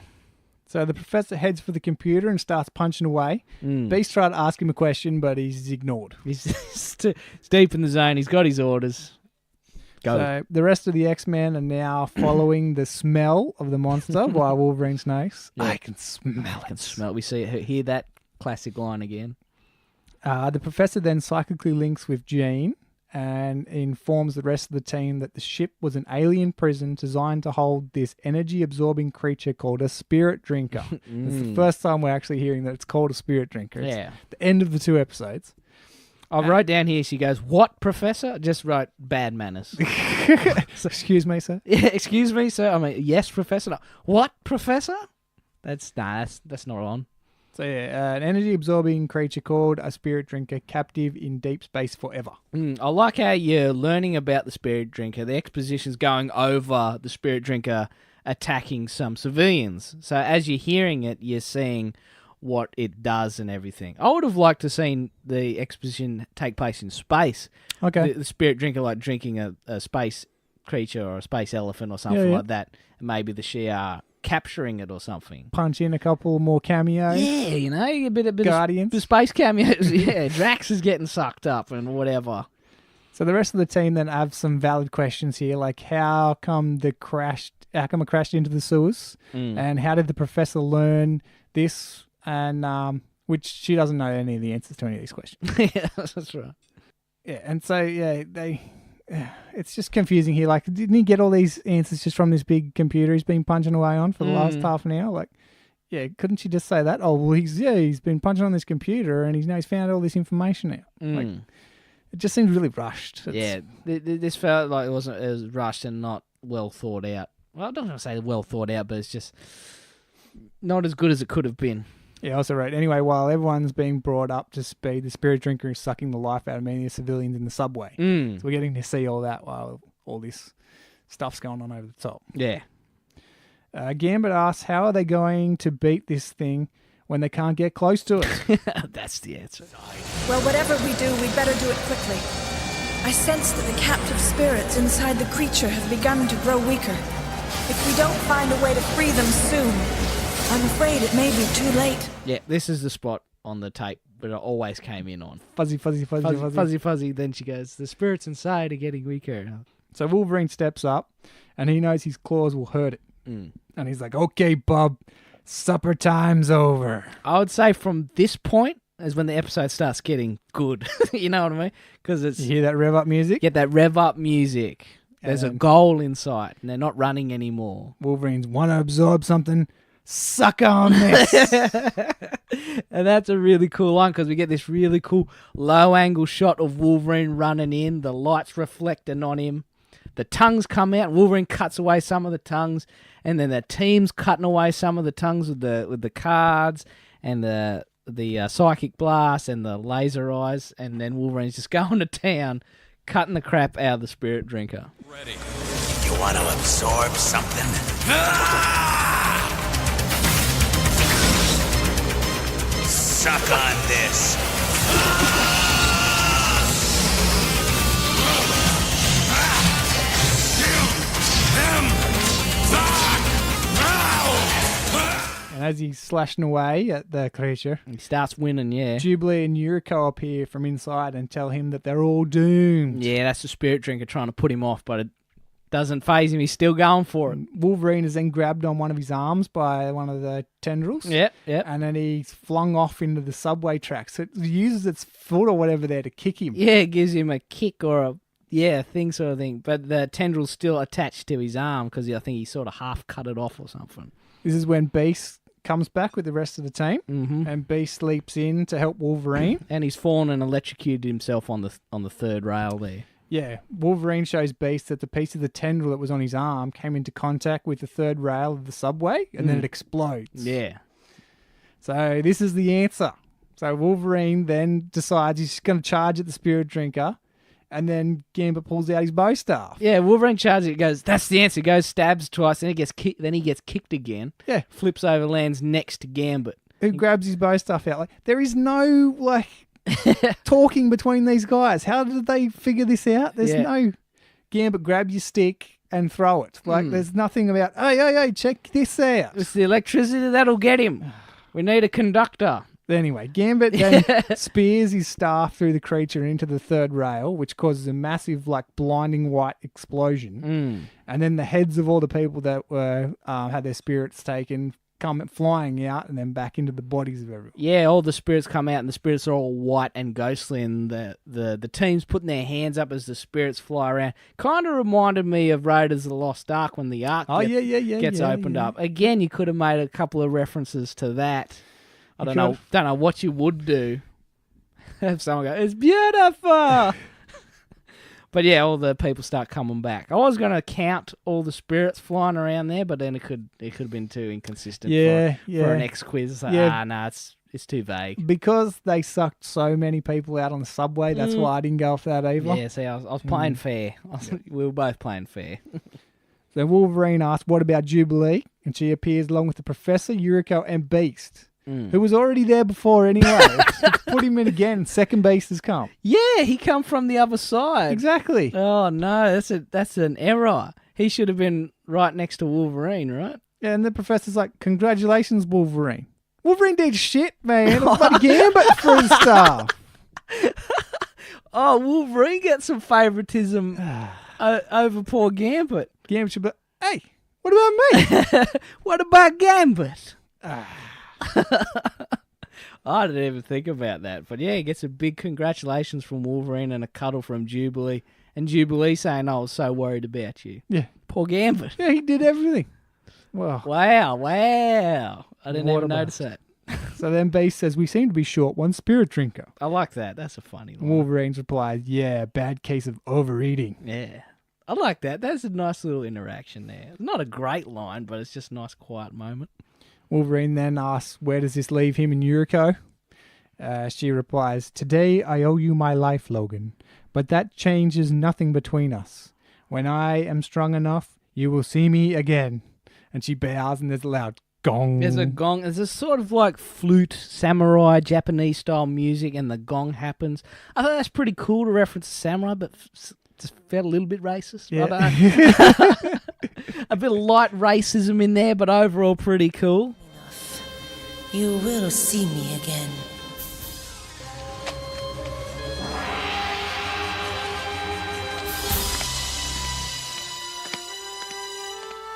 So the professor heads for the computer and starts punching away. Beast tried to ask him a question, but he's ignored. He's deep in the zone. He's got his orders. Go. So the rest of the X-Men are now following the smell of the monster by Wolverine's nose. Yeah. I can smell it. I can smell it. We hear that classic line again. The professor then psychically links with Jean and informs the rest of the team that the ship was an alien prison designed to hold this energy-absorbing creature called a spirit drinker. It's the first time we're actually hearing that it's called a spirit drinker. It's the end of the 2 episodes. I wrote down here, she goes, "What, Professor?" I just wrote bad manners. Excuse me, sir? Yeah, excuse me, sir. I mean, yes, Professor. No. What, Professor? That's not on. So yeah, an energy-absorbing creature called a spirit drinker, captive in deep space forever. I like how you're learning about the spirit drinker. The exposition's going over the spirit drinker attacking some civilians. So as you're hearing it, you're seeing what it does and everything. I would have liked to have seen the exposition take place in space. Okay. The spirit drinker like drinking a space creature or a space elephant or something like that. And maybe the Shi'ar capturing it or something. Punch in a couple more cameos. Yeah, you know, a bit Guardians. of space cameos. Yeah, Drax is getting sucked up and whatever. So the rest of the team then have some valid questions here, like how come it crashed into the sewers, and how did the professor learn this, and which she doesn't know any of the answers to any of these questions. Yeah, that's right. Yeah, and so it's just confusing here. Like, didn't he get all these answers just from this big computer he's been punching away on for the last half an hour? Like, yeah, couldn't she just say that? Oh, well, he's been punching on this computer and he's found all this information out. Like, it just seems really rushed. This felt like it was rushed and not well thought out. Well, I don't want to say well thought out, but it's just not as good as it could have been. Yeah, also right. Anyway, while everyone's being brought up to speed, the spirit drinker is sucking the life out of many of the civilians in the subway. So we're getting to see all that while all this stuff's going on over the top. Yeah. Gambit asks, how are they going to beat this thing when they can't get close to it? That's the answer. Well, whatever we do, we'd better do it quickly. I sense that the captive spirits inside the creature have begun to grow weaker. If we don't find a way to free them soon, I'm afraid it may be too late. Yeah, this is the spot on the tape that I always came in on. Fuzzy. Then she goes, the spirits inside are getting weaker. So Wolverine steps up, and he knows his claws will hurt it. And he's like, okay, bub, supper time's over. I would say from this point is when the episode starts getting good. You know what I mean? Because it's... You hear that rev up music? Get that rev up music. There's a goal in sight, and they're not running anymore. Wolverine's want to absorb something. Suck on this. And that's a really cool line because we get this really cool low-angle shot of Wolverine running in, the lights reflecting on him. The tongues come out, Wolverine cuts away some of the tongues, and then the team's cutting away some of the tongues with the cards and the psychic blast and the laser eyes, and then Wolverine's just going to town, cutting the crap out of the spirit drinker. Ready. You want to absorb something? Suck on this. And as he's slashing away at the creature, He starts winning, yeah. Jubilee and Yuriko appear from inside and tell him that they're all doomed. Yeah, that's the spirit drinker trying to put him off, but it doesn't faze him. He's still going for it. Wolverine is then grabbed on one of his arms by one of the tendrils. Yep. And then he's flung off into the subway tracks. It uses its foot or whatever there to kick him. Yeah, it gives him a kick or a thing sort of thing. But the tendril's still attached to his arm because I think he sort of half cut it off or something. This is when Beast comes back with the rest of the team, and Beast leaps in to help Wolverine. And he's fallen and electrocuted himself on the third rail there. Yeah, Wolverine shows Beast that the piece of the tendril that was on his arm came into contact with the third rail of the subway, and then it explodes. Yeah. So this is the answer. So Wolverine then decides he's going to charge at the spirit drinker, and then Gambit pulls out his bow staff. Yeah, Wolverine charges it, goes, that's the answer, goes, stabs twice, and then he gets kicked again. Yeah. Flips over, lands next to Gambit. Who grabs his bow staff out. Like, there is no, talking between these guys. How did they figure this out? There's no Gambit, grab your stick, and throw it. Like, there's nothing about, hey, check this out. It's the electricity that'll get him. We need a conductor. Anyway, Gambit then spears his staff through the creature into the third rail, which causes a massive, like, blinding white explosion. And then the heads of all the people that were had their spirits taken come flying out and then back into the bodies of everyone. Yeah, all the spirits come out and the spirits are all white and ghostly, and the team's putting their hands up as the spirits fly around. Kind of reminded me of Raiders of the Lost Ark when the Ark gets opened up. Again, you could have made a couple of references to that. I don't know what you would do. Have someone go, it's beautiful. But yeah, all the people start coming back. I was going to count all the spirits flying around there, but then it could have been too inconsistent for an X quiz. So, it's too vague. Because they sucked so many people out on the subway, that's why I didn't go for that either. Yeah, see, I was playing fair. We were both playing fair. So Wolverine asks, what about Jubilee? And she appears along with the Professor, Yuriko, and Beast. Who was already there before anyway. Put him in again. Second Beast has come. Yeah, he come from the other side. Exactly. Oh no, that's an error. He should have been right next to Wolverine, right? Yeah, and the Professor's like, congratulations, Wolverine. Wolverine did shit, man. It was like Gambit for his stuff. Oh, Wolverine gets some favoritism over poor Gambit. Gambit should be, hey, what about me? What about Gambit? I didn't even think about that. But yeah, he gets a big congratulations from Wolverine and a cuddle from Jubilee. And Jubilee saying, I was so worried about you. Yeah. Poor Gambit. Yeah, he did everything. Wow. I didn't even notice that. So then Beast says, we seem to be short one spirit drinker. I like that. That's a funny line. Wolverine replies, yeah, bad case of overeating. Yeah. I like that. That's a nice little interaction there. Not a great line, but it's just a nice quiet moment. Wolverine then asks, where does this leave him and Yuriko? She replies, today I owe you my life, Logan, but that changes nothing between us. When I am strong enough, you will see me again. And she bows and there's a loud gong. There's a gong. There's a sort of like flute, samurai, Japanese style music, and the gong happens. I thought that's pretty cool to reference samurai, but just felt a little bit racist. Yeah. A bit of light racism in there, but overall pretty cool. You will see me again.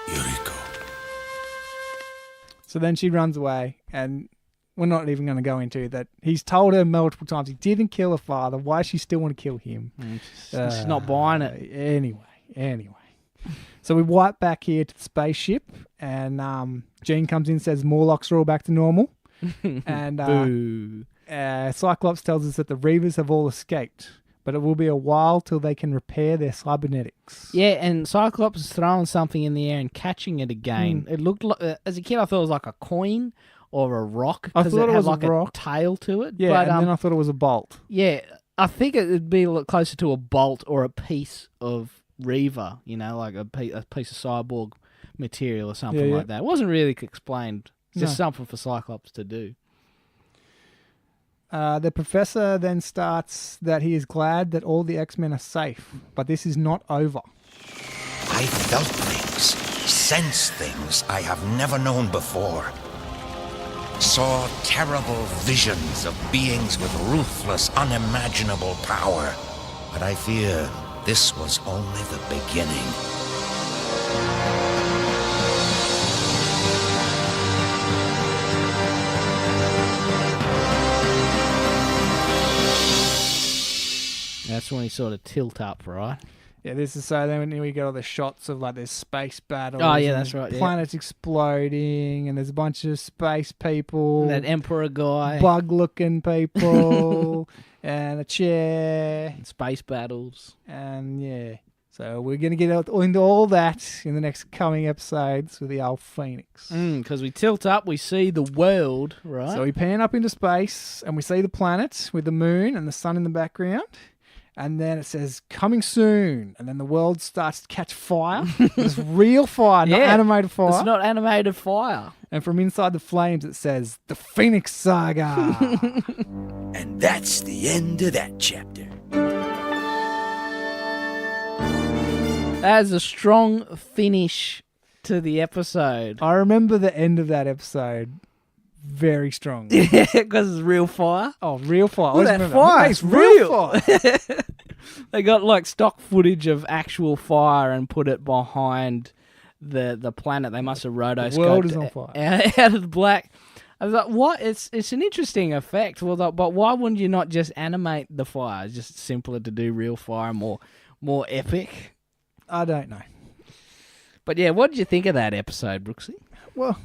Yuriko. So then she runs away, and we're not even going to go into that. He's told her multiple times he didn't kill her father. Why does she still want to kill him? She's not buying it. Anyway. So we wipe back here to the spaceship, and Jean comes in and says Morlocks are all back to normal. And Cyclops tells us that the Reavers have all escaped, but it will be a while till they can repair their cybernetics. Yeah, and Cyclops is throwing something in the air and catching it again. It looked like, as a kid, I thought it was like a coin or a rock. I thought it was like a rock. Tail to it. Yeah, but, and then I thought it was a bolt. Yeah, I think it would be a lot closer to a bolt or a piece of Reaver, like a piece of cyborg material or something like that. It wasn't really explained. It's just something for Cyclops to do. The Professor then starts that he is glad that all the X-Men are safe, but this is not over. I felt things, sensed things I have never known before. Saw terrible visions of beings with ruthless, unimaginable power. But I fear this was only the beginning. That's when he sort of tilt up, right? Yeah, this is so then we get all the shots of like there's space battles. Oh yeah, that's right. Planets exploding, and there's a bunch of space people. And that Emperor guy, bug-looking people, and a chair, and space battles, and yeah. So we're gonna get into all that in the next coming episodes with the old Phoenix. Because we tilt up, we see the world, right? So we pan up into space, and we see the planet with the moon and the sun in the background. And then it says, coming soon. And then the world starts to catch fire. It's real fire, not animated fire. It's not animated fire. And from inside the flames, it says, the Phoenix Saga. And that's the end of that chapter. That is a strong finish to the episode. I remember the end of that episode very strongly. Yeah, because it's real fire. Oh, real fire. Look I at that remember fire. that. It's real. fire. They got like stock footage of actual fire and put it behind the planet. They must have rotoscoped. The world is on fire. Out of the black. I was like, what? It's an interesting effect. Well, but why wouldn't you not just animate the fire? It's just simpler to do real fire, more epic. I don't know. But yeah, what did you think of that episode, Brooksy? Well,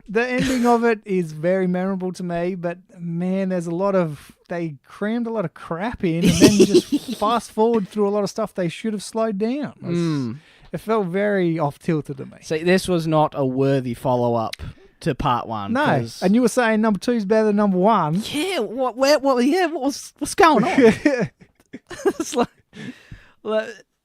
the ending of it is very memorable to me, but man, they crammed a lot of crap in and then just fast forward through a lot of stuff they should have slowed down. It felt very off-tilted to me. See, this was not a worthy follow-up to part one. No, and you were saying number 2 is better than number 1. Yeah, what's going on? It's like,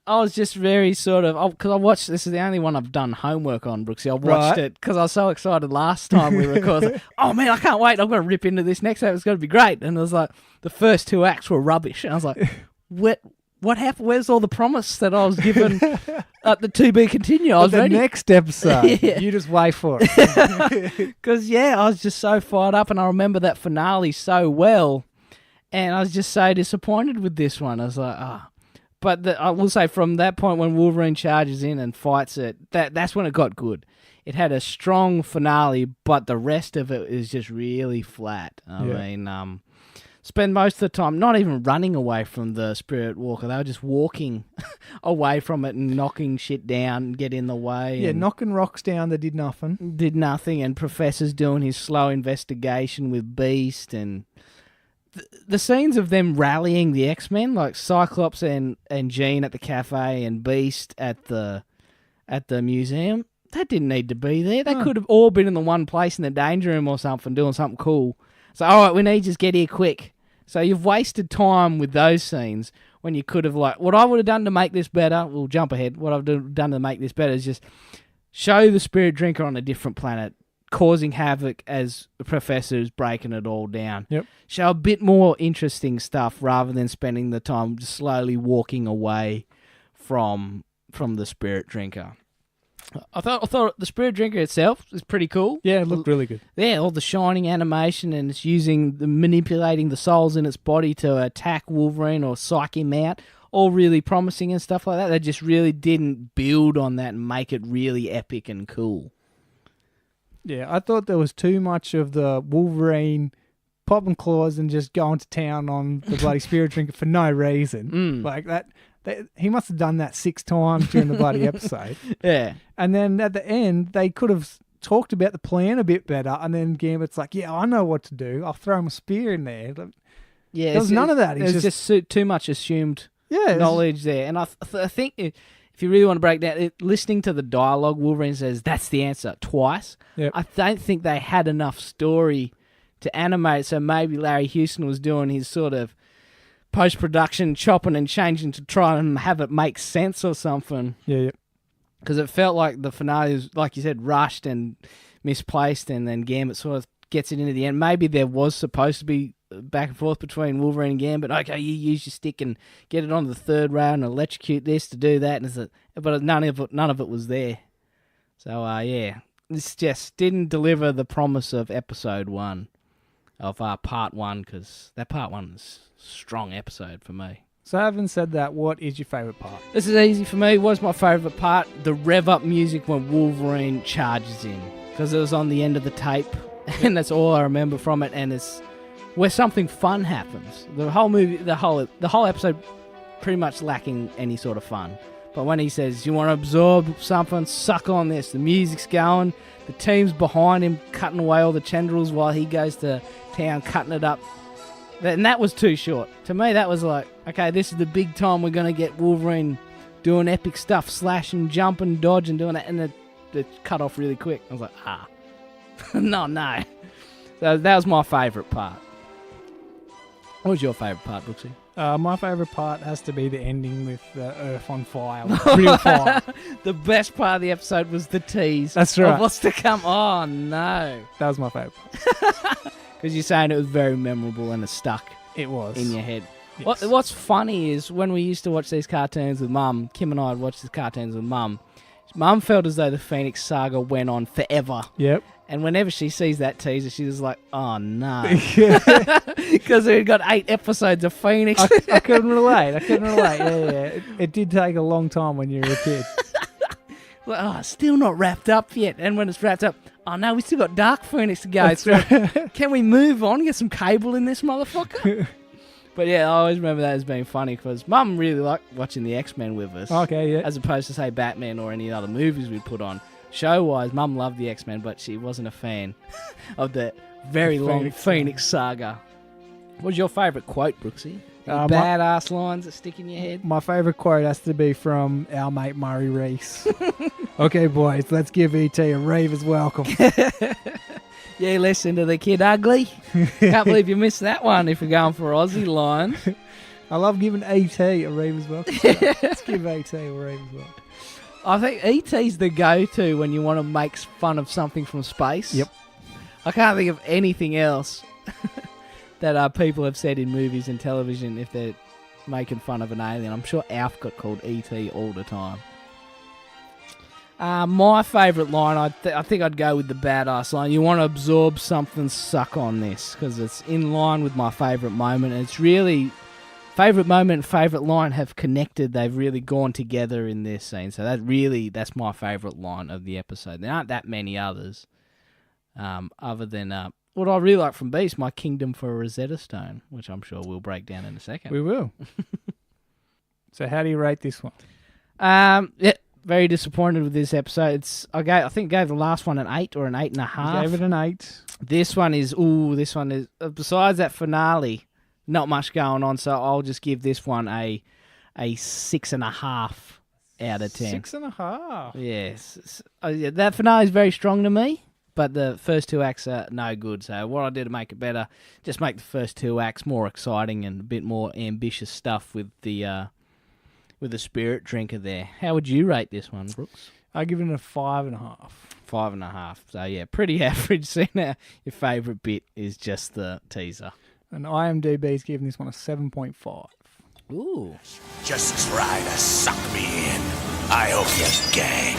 I was just very sort of, because I watched, this is the only one I've done homework on, Brooksy. I watched it because I was so excited last time we recorded. Like, oh man, I can't wait. I'm going to rip into this next episode. It's going to be great. And it was like, the first 2 acts were rubbish. And I was like, what happened? Where's all the promise that I was given at the to be continue? I was ready. Next episode, you just wait for it. Because, I was just so fired up and I remember that finale so well. And I was just so disappointed with this one. I was like, But I will say from that point when Wolverine charges in and fights it, that's when it got good. It had a strong finale, but the rest of it is just really flat. I mean, spend most of the time not even running away from the Spirit Walker. They were just walking away from it and knocking shit down and get in the way. Yeah, knocking rocks down that did nothing. And Professor's doing his slow investigation with Beast and... The scenes of them rallying the X-Men, like Cyclops and Jean at the cafe and Beast at the museum, that didn't need to be there. They could have all been in the one place in the danger room or something, doing something cool. So, all right, we need to just get here quick. So you've wasted time with those scenes when you could have, like, what I would have done to make this better, we'll jump ahead, what I've done to make this better is just show the Spirit Drinker on a different planet, causing havoc as the Professor is breaking it all down. Yep. Show a bit more interesting stuff rather than spending the time just slowly walking away from the Spirit Drinker. I thought the Spirit Drinker itself is pretty cool. Yeah, it looked really good. Yeah, all the shining animation and it's manipulating the souls in its body to attack Wolverine or psych him out. All really promising and stuff like that. They just really didn't build on that and make it really epic and cool. Yeah, I thought there was too much of the Wolverine popping claws and just going to town on the bloody Spirit Drinker for no reason. Like that, he must have done that 6 times during the bloody episode. Yeah. And then at the end, they could have talked about the plan a bit better, and then Gambit's like, yeah, I know what to do. I'll throw him a spear in there. Yeah, there was none of that. There's just too much assumed knowledge there. And I think... If you really want to break down listening to the dialogue, Wolverine says, that's the answer, twice. Yep. I don't think they had enough story to animate, so maybe Larry Houston was doing his sort of post-production chopping and changing to try and have it make sense or something. Yeah. Because it felt like the finale was, like you said, rushed and misplaced, and then Gambit sort of gets it into the end. Maybe there was supposed to be back and forth between Wolverine and Gambit. Okay, you use your stick and get it on the third rail and electrocute this to do that. But none of it was there. So, this just didn't deliver the promise of episode 1 of part 1, because that part 1 is a strong episode for me. So having said that, what is your favourite part? This is easy for me. What's my favourite part? The rev-up music when Wolverine charges in, because it was on the end of the tape, and that's all I remember from it, and it's where something fun happens. The whole movie, the whole episode, pretty much lacking any sort of fun. But when he says, you want to absorb something, suck on this. The music's going, the team's behind him, cutting away all the tendrils while he goes to town, cutting it up. And that was too short. To me, that was like, okay, this is the big time we're going to get Wolverine doing epic stuff, slashing, jumping, dodging, doing that, and it cut off really quick. I was like, no. So that was my favourite part. What was your favourite part, Brooksy? My favourite part has to be the ending with the Earth on fire, real fire. The best part of the episode was the tease. That's right. Of what's to come. Oh, no. That was my favourite part. Because you're saying it was very memorable and it stuck in your head. Yes. What's funny is when we used to watch these cartoons with Mum, Kim and I would watch these cartoons with Mum. Mum felt as though the Phoenix Saga went on forever. Yep. And whenever she sees that teaser, she was like, oh no. Because we've got 8 episodes of Phoenix. I couldn't relate. Yeah. It did take a long time when you were a kid. Like, oh, still not wrapped up yet. And when it's wrapped up, oh no, we still got Dark Phoenix to go through. Right. Can we move on? Get some cable in this motherfucker? But yeah, I always remember that as being funny because Mum really liked watching the X-Men with us. Okay, yeah. As opposed to, say, Batman or any other movies we'd put on. Show-wise, Mum loved the X-Men, but she wasn't a fan of the very long Phoenix Saga. What's your favourite quote, Brooksy? Badass lines that stick in your head? My favourite quote has to be from our mate Murray Reese. Okay, boys, let's give E.T. a Reavers welcome. Yeah, listen to the kid ugly. Can't believe you missed that one if you're going for Aussie lines. I love giving E.T. a Reavers welcome. Let's give E.T. a Reavers welcome. I think E.T.'s the go-to when you want to make fun of something from space. Yep. I can't think of anything else that people have said in movies and television if they're making fun of an alien. I'm sure Alf got called E.T. all the time. My favourite line, I think I'd go with the badass line. You want to absorb something, suck on this, because it's in line with my favourite moment. It's really... Favourite moment and favourite line have connected. They've really gone together in this scene. So that's my favourite line of the episode. There aren't that many others. Other than what I really like from Beast, my kingdom for a Rosetta Stone, which I'm sure we'll break down in a second. We will. So how do you rate this one? Yeah, very disappointed with this episode. I think I gave the last one an 8 or an 8.5. You gave it an 8. This one is besides that finale, not much going on, so I'll just give this one a 6.5 out of 10. 6.5. Yes. Yeah, that finale is very strong to me, but the first 2 acts are no good. So what I did to make it better, just make the first 2 acts more exciting and a bit more ambitious stuff with the spirit drinker there. How would you rate this one, Brooks? I give it a 5.5. 5.5. So yeah, pretty average. Seeing how your favourite bit is just the teaser. And IMDb's giving this one a 7.5. Ooh. Just try to suck me in. I hope you're gay.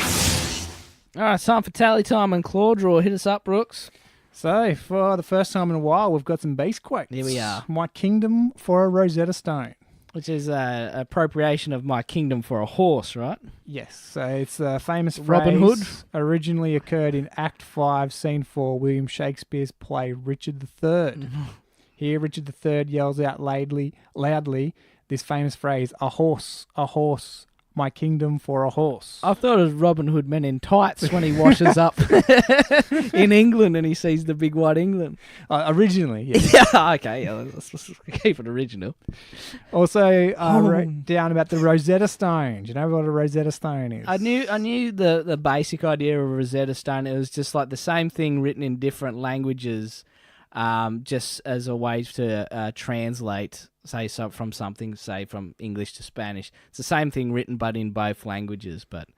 All right, time for tally time and claw draw. Hit us up, Brooks. So, for the first time in a while, we've got some base quotes. Here we are. My kingdom for a Rosetta Stone. Which is an appropriation of my kingdom for a horse, right? Yes. So, it's a famous Robin phrase. Hood? Originally occurred in Act 5, Scene 4, William Shakespeare's play Richard III. Here, Richard III yells out loudly this famous phrase, a horse, my kingdom for a horse. I thought it was Robin Hood Men in Tights when he washes up in England and he sees the big white England. Originally, yes. Yeah, okay, yeah, let's keep it original. Also, I wrote down about the Rosetta Stone. Do you know what a Rosetta Stone is? I knew the basic idea of a Rosetta Stone. It was just like the same thing written in different languages, just as a way to translate, say, from English to Spanish. It's the same thing written, but in both languages. But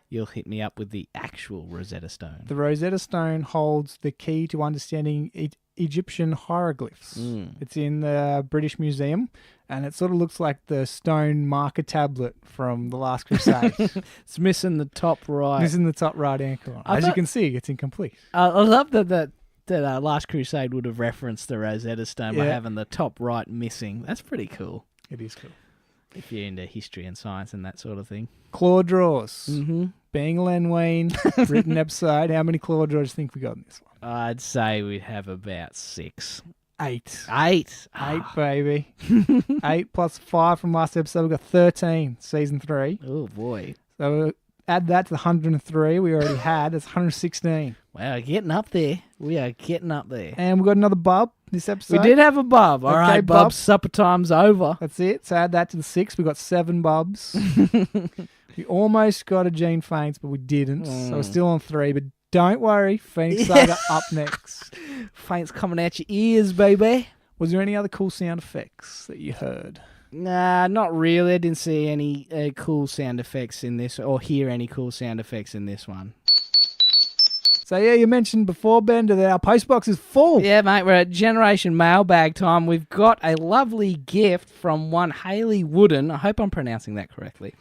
you'll hit me up with the actual Rosetta Stone. The Rosetta Stone holds the key to understanding Egyptian hieroglyphs. It's in the British Museum, and it sort of looks like the stone marker tablet from The Last Crusade. It's missing the top right. Missing the top right anchor. As you can see, it's incomplete. I love that Last Crusade would have referenced the Rosetta Stone by having the top right missing. That's pretty cool. It is cool. If you're into history and science and that sort of thing. Claw draws. Being Len Wein, written episode. How many claw draws do you think we got in this one? I'd say we'd have about 6. 8. 8, baby. 8 plus 5 from last episode. We've got 13, season 3. Oh, boy. So add that to the 103 we already had. It's 116. Wow, getting up there. We are getting up there. And we've got another bub this episode. We did have a bub. All right, bub, supper time's over. That's it. So add that to the 6. We got 7 bubs. We almost got a Gene Faints, but we didn't. So we're still on 3. But don't worry, Phoenix Saga up next. Faints coming out your ears, baby. Was there any other cool sound effects that you heard? Nah, not really. I didn't see any cool sound effects in this, or hear any cool sound effects in this one. So, yeah, you mentioned before, Ben, that our postbox is full. Yeah, mate, we're at Generation Mailbag time. We've got a lovely gift from one Hayley Wooden. I hope I'm pronouncing that correctly.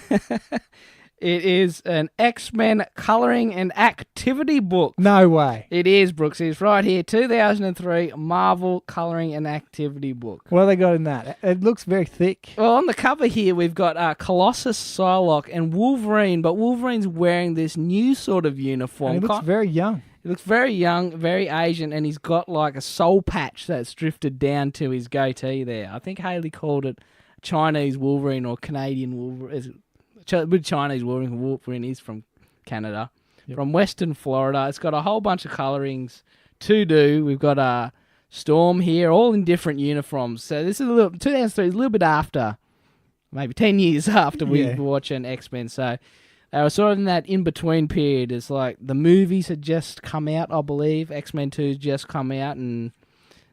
It is an X-Men colouring and activity book. No way. It is, Brooksy. It's right here. 2003 Marvel colouring and activity book. What have they got in that? It looks very thick. Well, on the cover here, we've got Colossus, Psylocke, and Wolverine, but Wolverine's wearing this new sort of uniform. And he looks very young. He looks very young, very Asian, and he's got like a soul patch that's drifted down to his goatee there. I think Hayley called it Chinese Wolverine or Canadian Wolverine. With Chinese Wolverine is from Canada, from Western Florida. It's got a whole bunch of colourings to do. We've got Storm here, all in different uniforms. So this is 2003, a little bit after, maybe 10 years after we were watching X-Men. So they were sort of in that in-between period. It's like the movies had just come out, I believe. X-Men 2's just come out, and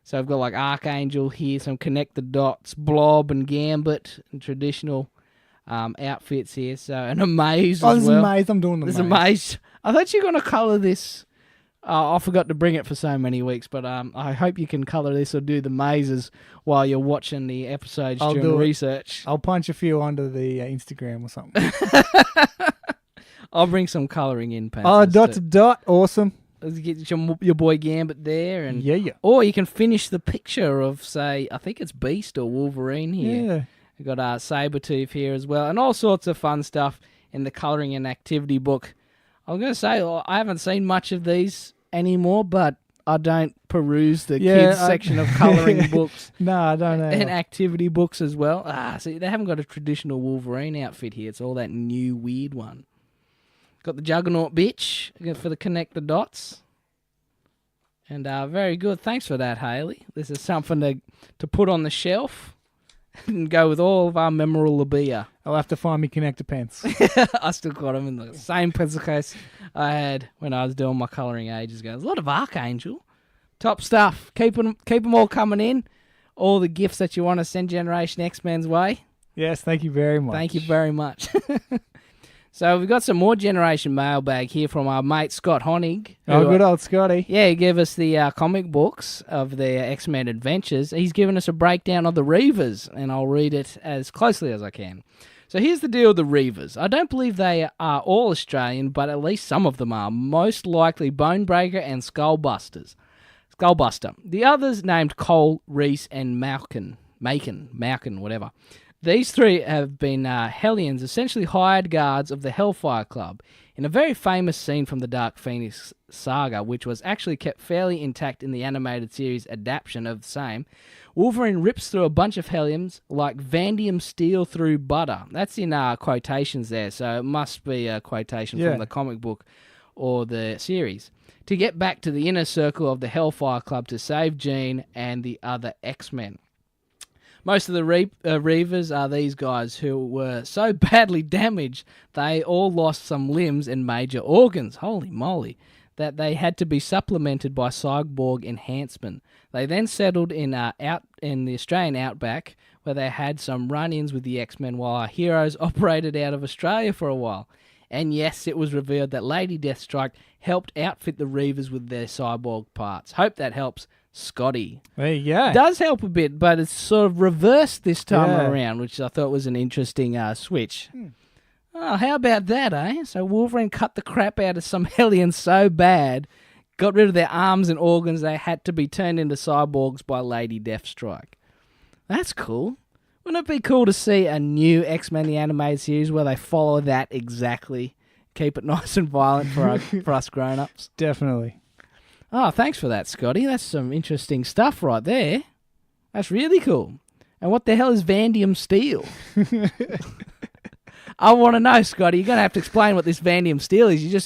so we've got like Archangel here, some Connect the Dots, Blob and Gambit, and traditional outfits here, so and a maze as well. Oh, there's a maze. I'm doing the maze. There's a maze. I thought you were going to colour this. I forgot to bring it for so many weeks, but I hope you can colour this or do the mazes while you're watching the episodes during research. I'll punch a few onto the Instagram or something. I'll bring some colouring in pencils. Oh, dot to dot. Awesome. Get your boy Gambit there. And yeah. Or you can finish the picture of, say, I think it's Beast or Wolverine here. Yeah. We've got Sabretooth here as well, and all sorts of fun stuff in the colouring and activity book. I was going to say, I haven't seen much of these anymore, but I don't peruse the kids section of colouring books. No, I don't know. And activity books as well. See, they haven't got a traditional Wolverine outfit here. It's all that new weird one. Got the Juggernaut bitch for the Connect the Dots. And very good. Thanks for that, Hayley. This is something to put on the shelf and go with all of our memorabilia. I'll have to find me connector pens. I still got them in the same pencil case I had when I was doing my colouring ages ago. There's a lot of Archangel. Top stuff. Keep them all coming in. All the gifts that you want to send Generation X-Men's way. Yes, thank you very much. Thank you very much. So we've got some more Generation mailbag here from our mate Scott Honig. Oh, good old Scotty. Yeah, he gave us the comic books of the X-Men Adventures. He's given us a breakdown of the Reavers, and I'll read it as closely as I can. So here's the deal with the Reavers. I don't believe they are all Australian, but at least some of them are. Most likely Bonebreaker and Skullbuster. The others named Cole, Reese, and Malkin, whatever. These three have been Hellions, essentially hired guards of the Hellfire Club, in a very famous scene from the Dark Phoenix saga, which was actually kept fairly intact in the animated series adaptation of the same. Wolverine rips through a bunch of Hellions like Vanadium steel through butter. That's in quotations there, so it must be a quotation from the comic book or the series, to get back to the inner circle of the Hellfire Club to save Jean and the other X-Men. Most of the Reavers are these guys who were so badly damaged they all lost some limbs and major organs, holy moly, that they had to be supplemented by cyborg enhancement. They then settled in the Australian outback, where they had some run-ins with the X-Men while our heroes operated out of Australia for a while. And yes, it was revealed that Lady Deathstrike helped outfit the Reavers with their cyborg parts. Hope that helps, Scotty. There you go. It does help a bit, but it's sort of reversed this time around, which I thought was an interesting switch. Oh, how about that, eh? So Wolverine cut the crap out of some Hellions so bad, got rid of their arms and organs, they had to be turned into cyborgs by Lady Deathstrike. That's cool. Wouldn't it be cool to see a new X-Men the Animated Series where they follow that exactly? Keep it nice and violent for us grown-ups. Definitely. Oh, thanks for that, Scotty. That's some interesting stuff right there. That's really cool. And what the hell is Vanadium steel? I want to know, Scotty. You're going to have to explain what this Vanadium steel is. You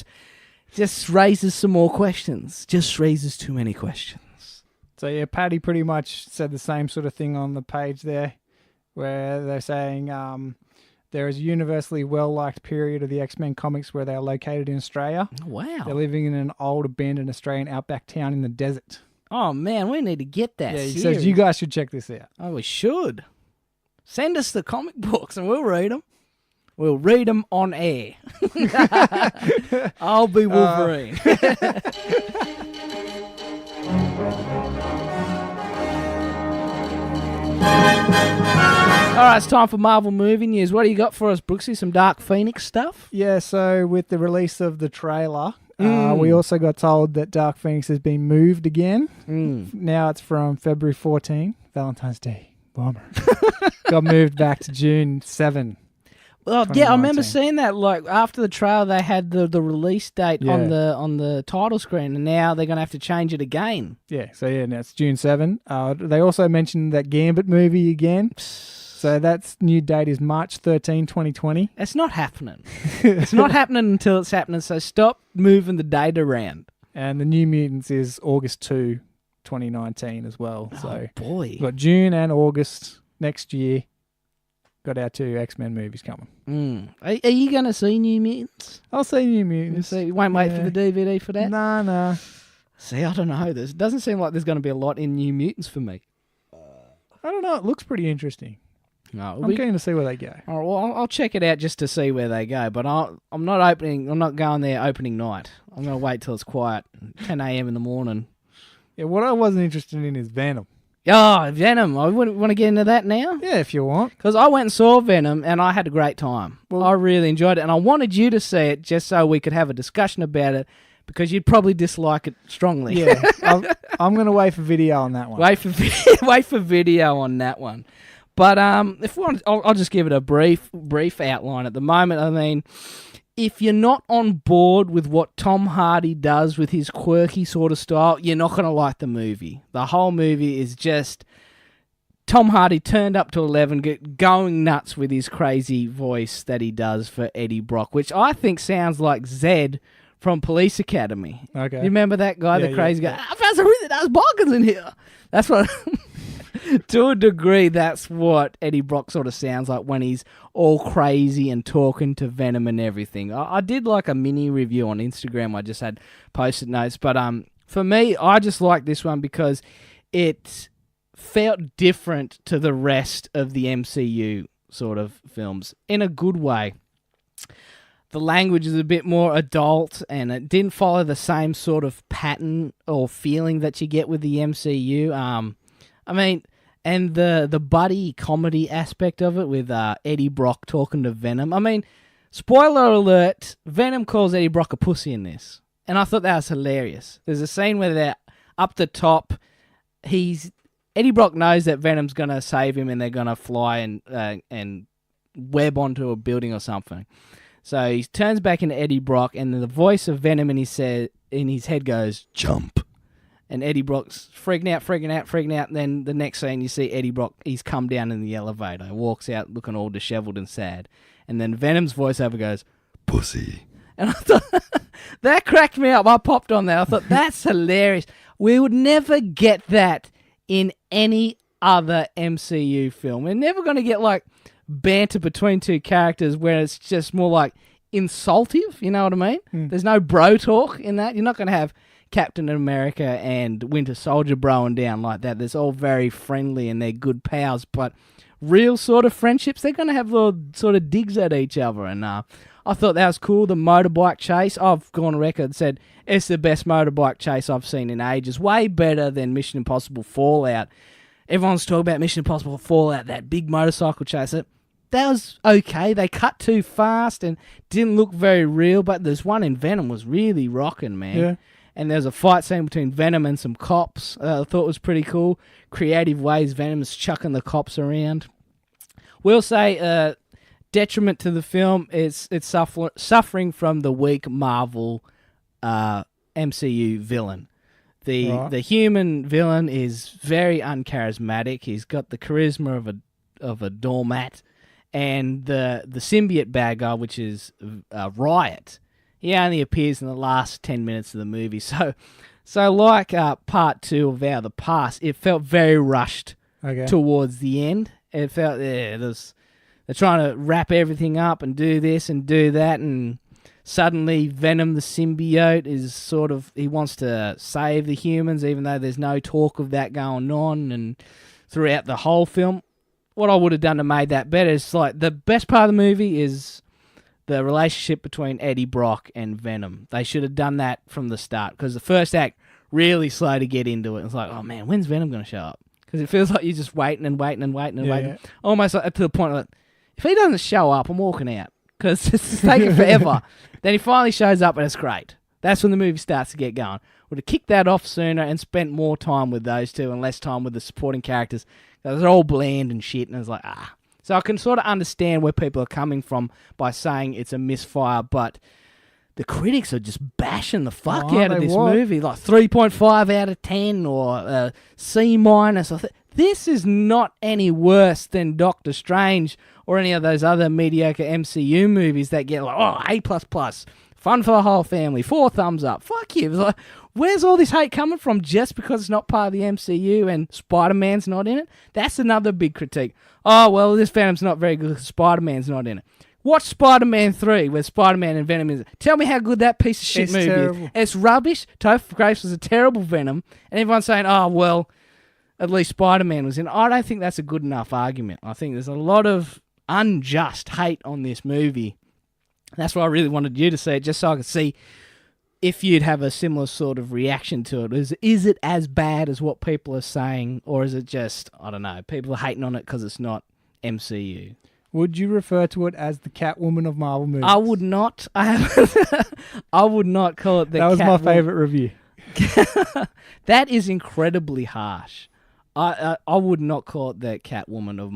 just raises some more questions. Just raises too many questions. So, yeah, Paddy pretty much said the same sort of thing on the page there, where they're saying there is a universally well-liked period of the X-Men comics where they are located in Australia. Oh, wow. They're living in an old, abandoned Australian outback town in the desert. Oh, man, we need to get that series. He says you guys should check this out. Oh, we should. Send us the comic books and we'll read them. We'll read them on air. I'll be Wolverine. All right, it's time for Marvel movie news. What do you got for us, Brooksy? Some Dark Phoenix stuff? Yeah, so with the release of the trailer, we also got told that Dark Phoenix has been moved again. Now it's from February 14, Valentine's Day. Bummer. Got moved back to June 7. Well, yeah, I remember seeing that. Like after the trailer, they had the release date on the title screen, and now they're going to have to change it again. Yeah, so now it's June 7. They also mentioned that Gambit movie again. So that's new date is March 13, 2020. It's not happening. It's not happening until it's happening, so stop moving the date around. And the New Mutants is August 2, 2019 as well. So boy. We've got June and August next year. Got our 2 X-Men movies coming. Are you going to see New Mutants? I'll see New Mutants. You won't wait for the DVD for that? Nah. See, I don't know. It doesn't seem like there's going to be a lot in New Mutants for me. I don't know. It looks pretty interesting. No, I'm keen to see where they go. All right, well, I'll check it out just to see where they go. But I'm not going there opening night. I'm going to wait till it's quiet, 10 a.m. in the morning. Yeah, what I wasn't interested in is Venom. Oh, Venom. I want to get into that now? Yeah, if you want. Because I went and saw Venom, and I had a great time. Well, I really enjoyed it, and I wanted you to see it just so we could have a discussion about it, because you'd probably dislike it strongly. Yeah, I'm going to wait for video on that one. Wait for video on that one. But if we want, I'll just give it a brief outline at the moment. I mean, if you're not on board with what Tom Hardy does with his quirky sort of style, you're not going to like the movie. The whole movie is just Tom Hardy turned up to 11, going nuts with his crazy voice that he does for Eddie Brock, which I think sounds like Zed from Police Academy. Okay. You remember that guy, the crazy guy? I found some really nice bonkers in here. That's what... To a degree, that's what Eddie Brock sort of sounds like when he's all crazy and talking to Venom and everything. I did like a mini review on Instagram. I just had post-it notes. But for me, I just like this one because it felt different to the rest of the MCU sort of films in a good way. The language is a bit more adult, and it didn't follow the same sort of pattern or feeling that you get with the MCU. I mean, and the buddy comedy aspect of it with Eddie Brock talking to Venom. I mean, spoiler alert, Venom calls Eddie Brock a pussy in this. And I thought that was hilarious. There's a scene where they're up the top. Eddie Brock knows that Venom's going to save him and they're going to fly and web onto a building or something. So he turns back into Eddie Brock, and the voice of Venom in his head goes, "Jump." And Eddie Brock's freaking out. And then the next scene, you see Eddie Brock, he's come down in the elevator, walks out looking all disheveled and sad. And then Venom's voiceover goes, "Pussy." And I thought, that cracked me up. I popped on there. I thought, that's hilarious. We would never get that in any other MCU film. We're never going to get, like, banter between two characters where it's just more, like, insultive. You know what I mean? There's no bro talk in that. You're not going to have Captain America and Winter Soldier broing down like that. They're all very friendly and they're good pals, but real sort of friendships, they're going to have little sort of digs at each other. And I thought that was cool. The motorbike chase, I've gone on record and said it's the best motorbike chase I've seen in ages. Way better than Mission Impossible Fallout. Everyone's talking about Mission Impossible Fallout, that big motorcycle chase. That was okay. They cut too fast and didn't look very real, but there's one in Venom was really rocking, man. Yeah. And there's a fight scene between Venom and some cops. I thought it was pretty cool. Creative ways Venom's chucking the cops around. We'll say detriment to the film is it's suffering from the weak Marvel MCU villain. The human villain is very uncharismatic. He's got the charisma of a doormat. And the symbiote bad guy, which is Riot, he only appears in the last 10 minutes of the movie. So like part 2 of Out of the Past, it felt very rushed towards the end. It felt, they're trying to wrap everything up and do this and do that, and suddenly Venom the symbiote is sort of, he wants to save the humans, even though there's no talk of that going on, and throughout the whole film. What I would have done to make that better is, like, the best part of the movie is the relationship between Eddie Brock and Venom. They should have done that from the start, because the first act really slow to get into it. It's like, oh man, when's Venom going to show up? Because it feels like you're just waiting and waiting and waiting and waiting. Yeah. Almost like to the point of, if he doesn't show up, I'm walking out, because it's taking forever. Then he finally shows up and it's great. That's when the movie starts to get going. Would have kicked that off sooner and spent more time with those two and less time with the supporting characters. They're all bland and shit, and it's like, ah. So I can sort of understand where people are coming from by saying it's a misfire, but the critics are just bashing the fuck out of this movie. Like 3.5 out of 10 or C-. This is not any worse than Doctor Strange or any of those other mediocre MCU movies that get like, oh, A++, fun for the whole family, 4 thumbs up. Fuck you. It's like, where's all this hate coming from just because it's not part of the MCU and Spider-Man's not in it? That's another big critique. Oh, well, this Venom's not very good because Spider-Man's not in it. Watch Spider-Man 3 where Spider-Man and Venom is. Tell me how good that piece of shit movie is. It's rubbish. Topher Grace was a terrible Venom. And everyone's saying, oh, well, at least Spider-Man was in. I don't think that's a good enough argument. I think there's a lot of unjust hate on this movie. That's why I really wanted you to see it, just so I could see if you'd have a similar sort of reaction to it. Is it as bad as what people are saying, or is it just, I don't know, people are hating on it because it's not MCU? Would you refer to it as the Catwoman of Marvel movies? I would not. I would not call it the Catwoman. That was my favourite review. That is incredibly harsh. I would not call it the Catwoman of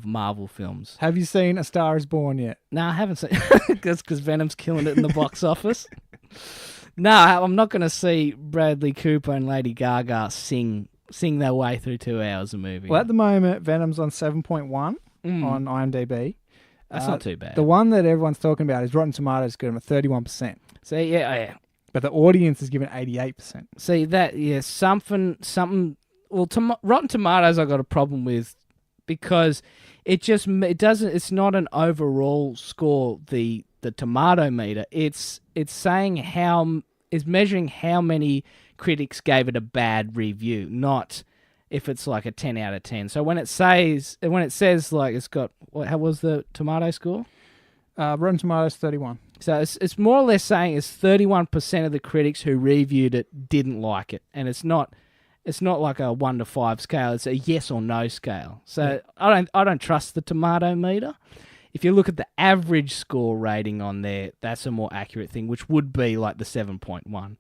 Marvel films. Have you seen A Star Is Born yet? No, I haven't seen it. Because Venom's killing it in the box office. No, I'm not going to see Bradley Cooper and Lady Gaga sing their way through 2 hours of movie. Well, at the moment, Venom's on 7.1 on IMDb. That's not too bad. The one that everyone's talking about is Rotten Tomatoes giving it 31%. See, yeah. But the audience is giving 88%. See, that, yeah, something. Well, Rotten Tomatoes I got a problem with, because it's not an overall score, the tomato meter. It's measuring how many critics gave it a bad review, not if it's like a 10 out of 10. So when it says like it's got, how was the tomato score? Rotten Tomatoes 31. So it's more or less saying it's 31% of the critics who reviewed it didn't like it, and it's not like a 1 to 5 scale. It's a yes or no scale. So yeah. I don't trust the tomato meter. If you look at the average score rating on there, that's a more accurate thing, which would be like the 7.1. And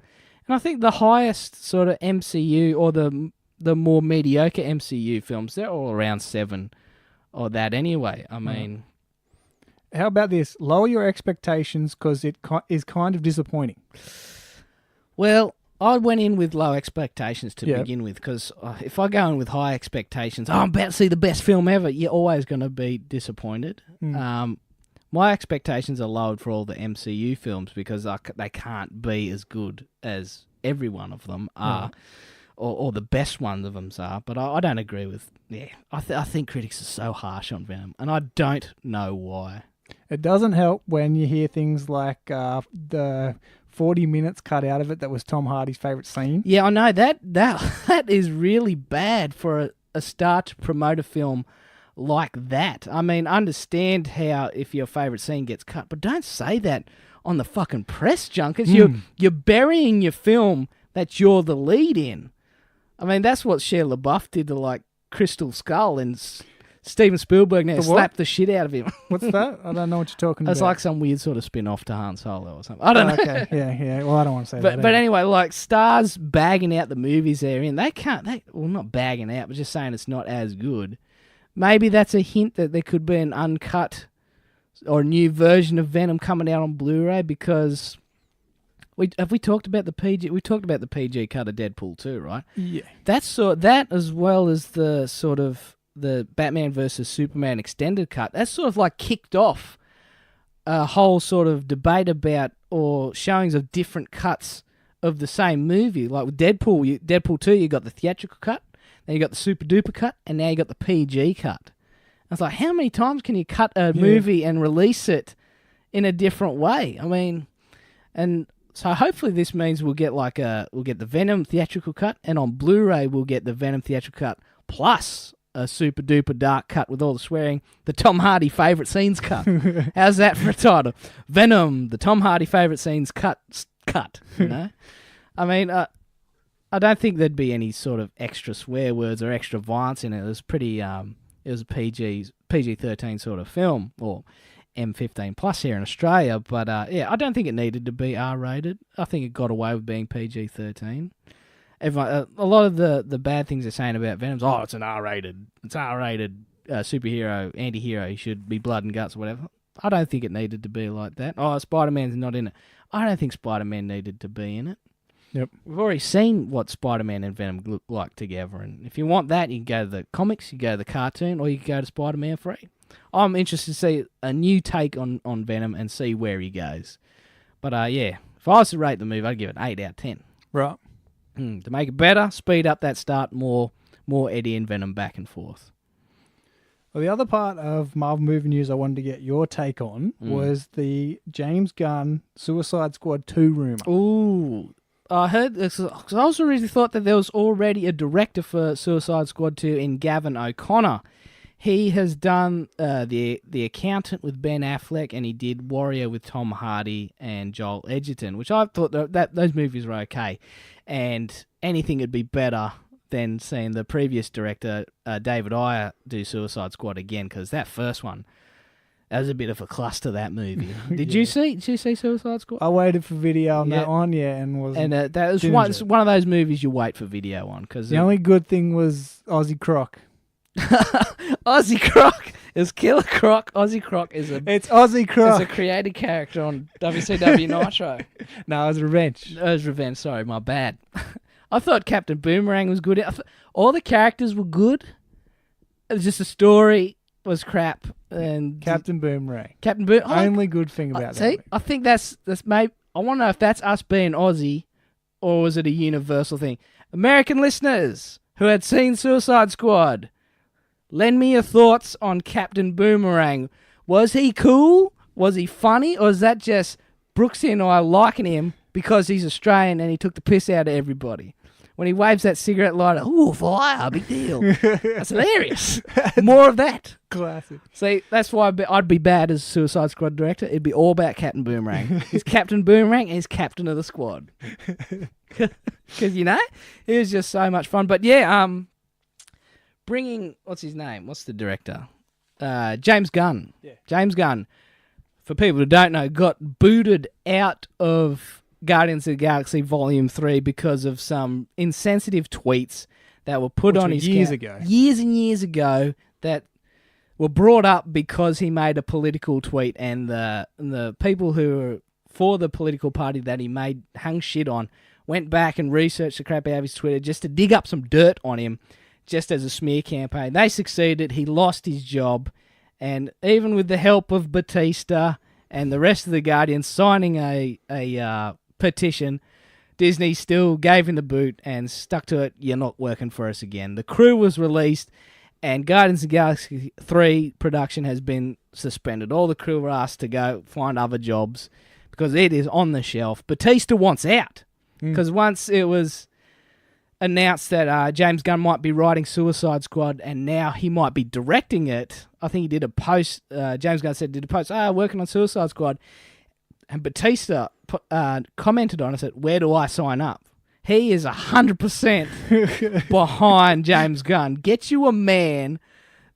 I think the highest sort of MCU or the more mediocre MCU films, they're all around 7 or that anyway. I mean, how about this? Lower your expectations, because it is kind of disappointing. Well, I went in with low expectations to begin with, because if I go in with high expectations, I'm about to see the best film ever, you're always going to be disappointed. My expectations are lowered for all the MCU films because they can't be as good as every one of them are, or the best ones of them are. But I don't agree with. Yeah, I think critics are so harsh on Venom, and I don't know why. It doesn't help when you hear things like the 40 minutes cut out of it that was Tom Hardy's favourite scene. Yeah, I know. That is really bad for a start to promote a film like that. I mean, understand how if your favourite scene gets cut, but don't say that on the fucking press junkets. You're burying your film that you're the lead in. I mean, that's what Shia LaBeouf did to, like, Crystal Skull, and Steven Spielberg now slapped the shit out of him. What's that? I don't know what you're talking about. It's like some weird sort of spin-off to Han Solo or something. I don't know. Okay, yeah. Well, I don't want to say that. But anyway, like, stars bagging out the movies they're in, not bagging out, but just saying it's not as good. Maybe that's a hint that there could be an uncut or a new version of Venom coming out on Blu-ray, because we talked about the PG. We talked about the PG cut of Deadpool 2, right? Yeah. That as well as the sort of the Batman versus Superman extended cut. That's sort of like kicked off a whole sort of debate about, or showings of different cuts of the same movie. Like with Deadpool 2, you got the theatrical cut, then you got the super duper cut, and now you got the PG cut. I was like, how many times can you cut a movie and release it in a different way? I mean, and so hopefully this means we'll get the Venom theatrical cut, and on Blu-ray we'll get the Venom theatrical cut plus a super duper dark cut with all the swearing, the Tom Hardy favourite scenes cut. How's that for a title? Venom, the Tom Hardy favourite scenes cut. You know, I mean, I don't think there'd be any sort of extra swear words or extra violence in it. It was pretty. It was a PG-13 sort of film, or M15 plus here in Australia. But yeah, I don't think it needed to be R-rated. I think it got away with being PG-13. Everyone, a lot of the bad things they're saying about Venom's, it's an R-rated superhero, anti-hero, he should be blood and guts or whatever. I don't think it needed to be like that. Spider-Man's not in it. I don't think Spider-Man needed to be in it. Yep. We've already seen what Spider-Man and Venom look like together, and if you want that, you can go to the comics, you go to the cartoon, or you can go to Spider-Man 3. I'm interested to see a new take on Venom and see where he goes. But yeah, if I was to rate the movie, I'd give it 8 out of 10. Right. To make it better, speed up that start, more Eddie and Venom back and forth. Well, the other part of Marvel movie news I wanted to get your take on was the James Gunn Suicide Squad 2 rumour. Ooh. I heard this, because I also really thought that there was already a director for Suicide Squad 2 in Gavin O'Connor. He has done the Accountant with Ben Affleck, and he did Warrior with Tom Hardy and Joel Edgerton, which I thought that those movies were okay. And anything would be better than seeing the previous director, David Ayer, do Suicide Squad again, because that first one, that was a bit of a cluster, that movie. Did you see Suicide Squad? I waited for video on that one, and was that was one of those movies you wait for video on. Cause the only good thing was Aussie Croc. Aussie Croc is Killer Croc. Aussie Croc is it's Aussie Croc. It's a created character on WCW Nitro. No, it was Revenge. It was Revenge. Sorry, my bad. I thought Captain Boomerang was good. All the characters were good. It was just the story was crap. And Captain Boomerang. Only good thing about that. See, I think that's maybe. I want to know if that's us being Aussie, or was it a universal thing? American listeners who had seen Suicide Squad, lend me your thoughts on Captain Boomerang. Was he cool? Was he funny? Or is that just Brooksy and I liking him because he's Australian and he took the piss out of everybody? When he waves that cigarette lighter, ooh, fire, big deal. That's hilarious. More of that. Classic. See, that's why I'd be bad as a Suicide Squad director. It'd be all about Captain Boomerang. He's Captain Boomerang and he's captain of the squad. Because, he was just so much fun. But yeah, bringing, what's his name? What's the director? James Gunn. Yeah. James Gunn, for people who don't know, got booted out of Guardians of the Galaxy Volume 3 because of some insensitive tweets that were put on his years and years ago, that were brought up because he made a political tweet, and the people who were for the political party that he made hung shit on went back and researched the crap out of his Twitter just to dig up some dirt on him, just as a smear campaign. They succeeded. He lost his job, and even with the help of Batista and the rest of the Guardians signing a petition, Disney still gave him the boot and stuck to it. You're not working for us again. The crew was released, and Guardians of the Galaxy 3 production has been suspended. All the crew were asked to go find other jobs because it is on the shelf. Batista wants out because once it was announced that James Gunn might be writing Suicide Squad and now he might be directing it, I think he did a post, James Gunn said, working on Suicide Squad, and Batista commented on it, said, where do I sign up? He is 100% behind James Gunn. Get you a man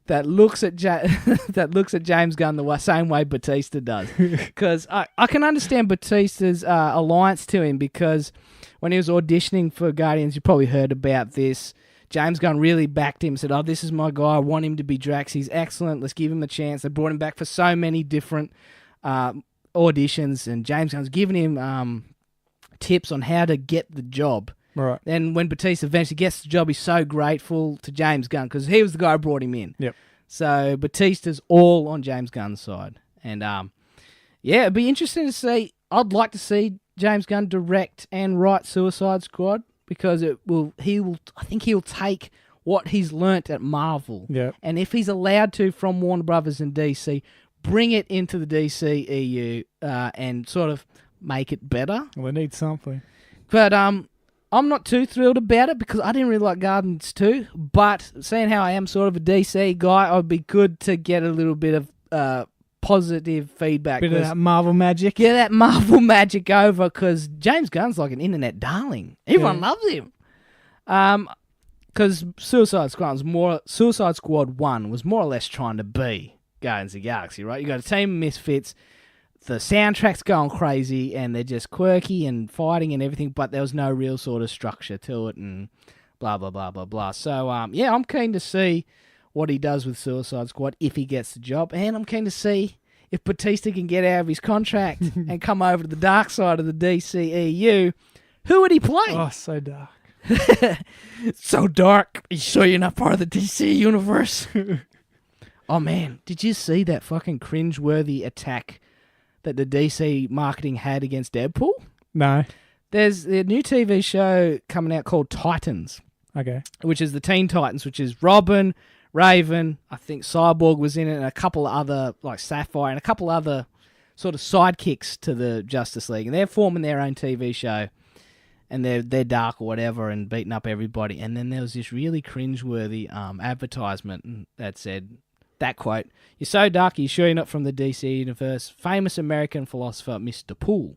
that looks at James Gunn the same way Batista does. Because I can understand Batista's alliance to him, because when he was auditioning for Guardians, you probably heard about this, James Gunn really backed him, said, this is my guy, I want him to be Drax, he's excellent, let's give him a chance. They brought him back for so many different auditions, and James Gunn's giving him tips on how to get the job. Right. And when Batista eventually gets the job, he's so grateful to James Gunn because he was the guy who brought him in. Yep. So Batista's all on James Gunn's side. And it'd be interesting to see. I'd like to see James Gunn direct and write Suicide Squad, because I think he'll take what he's learnt at Marvel. Yep. And if he's allowed to from Warner Brothers and DC, bring it into the DCEU and sort of make it better. We need something. But I'm not too thrilled about it because I didn't really like Guardians 2, but seeing how I am sort of a DC guy, I'd be good to get a little bit of positive feedback. Bit of that Marvel magic. Get that Marvel magic over because James Gunn's like an internet darling. Everyone loves him. Because Suicide Squad 1 was more or less trying to be Guardians of the Galaxy, right? You got a team of misfits. The soundtrack's going crazy, and they're just quirky and fighting and everything, but there was no real sort of structure to it, and blah, blah, blah, blah, blah. So, I'm keen to see what he does with Suicide Squad if he gets the job, and I'm keen to see if Batista can get out of his contract and come over to the dark side of the DCEU. Who would he play? Oh, so dark. So dark. You sure you're not part of the DC universe? Oh, man, did you see that fucking cringeworthy attack that the DC marketing had against Deadpool? No. There's a new TV show coming out called Titans. Okay. Which is the Teen Titans, which is Robin, Raven, I think Cyborg was in it, and a couple other, like Sapphire, and a couple other sort of sidekicks to the Justice League. And they're forming their own TV show, and they're dark or whatever and beating up everybody. And then there was this really cringeworthy advertisement that said, that quote, "You're so dark, you're sure you're not from the DC universe? Famous American philosopher Mr. Poole."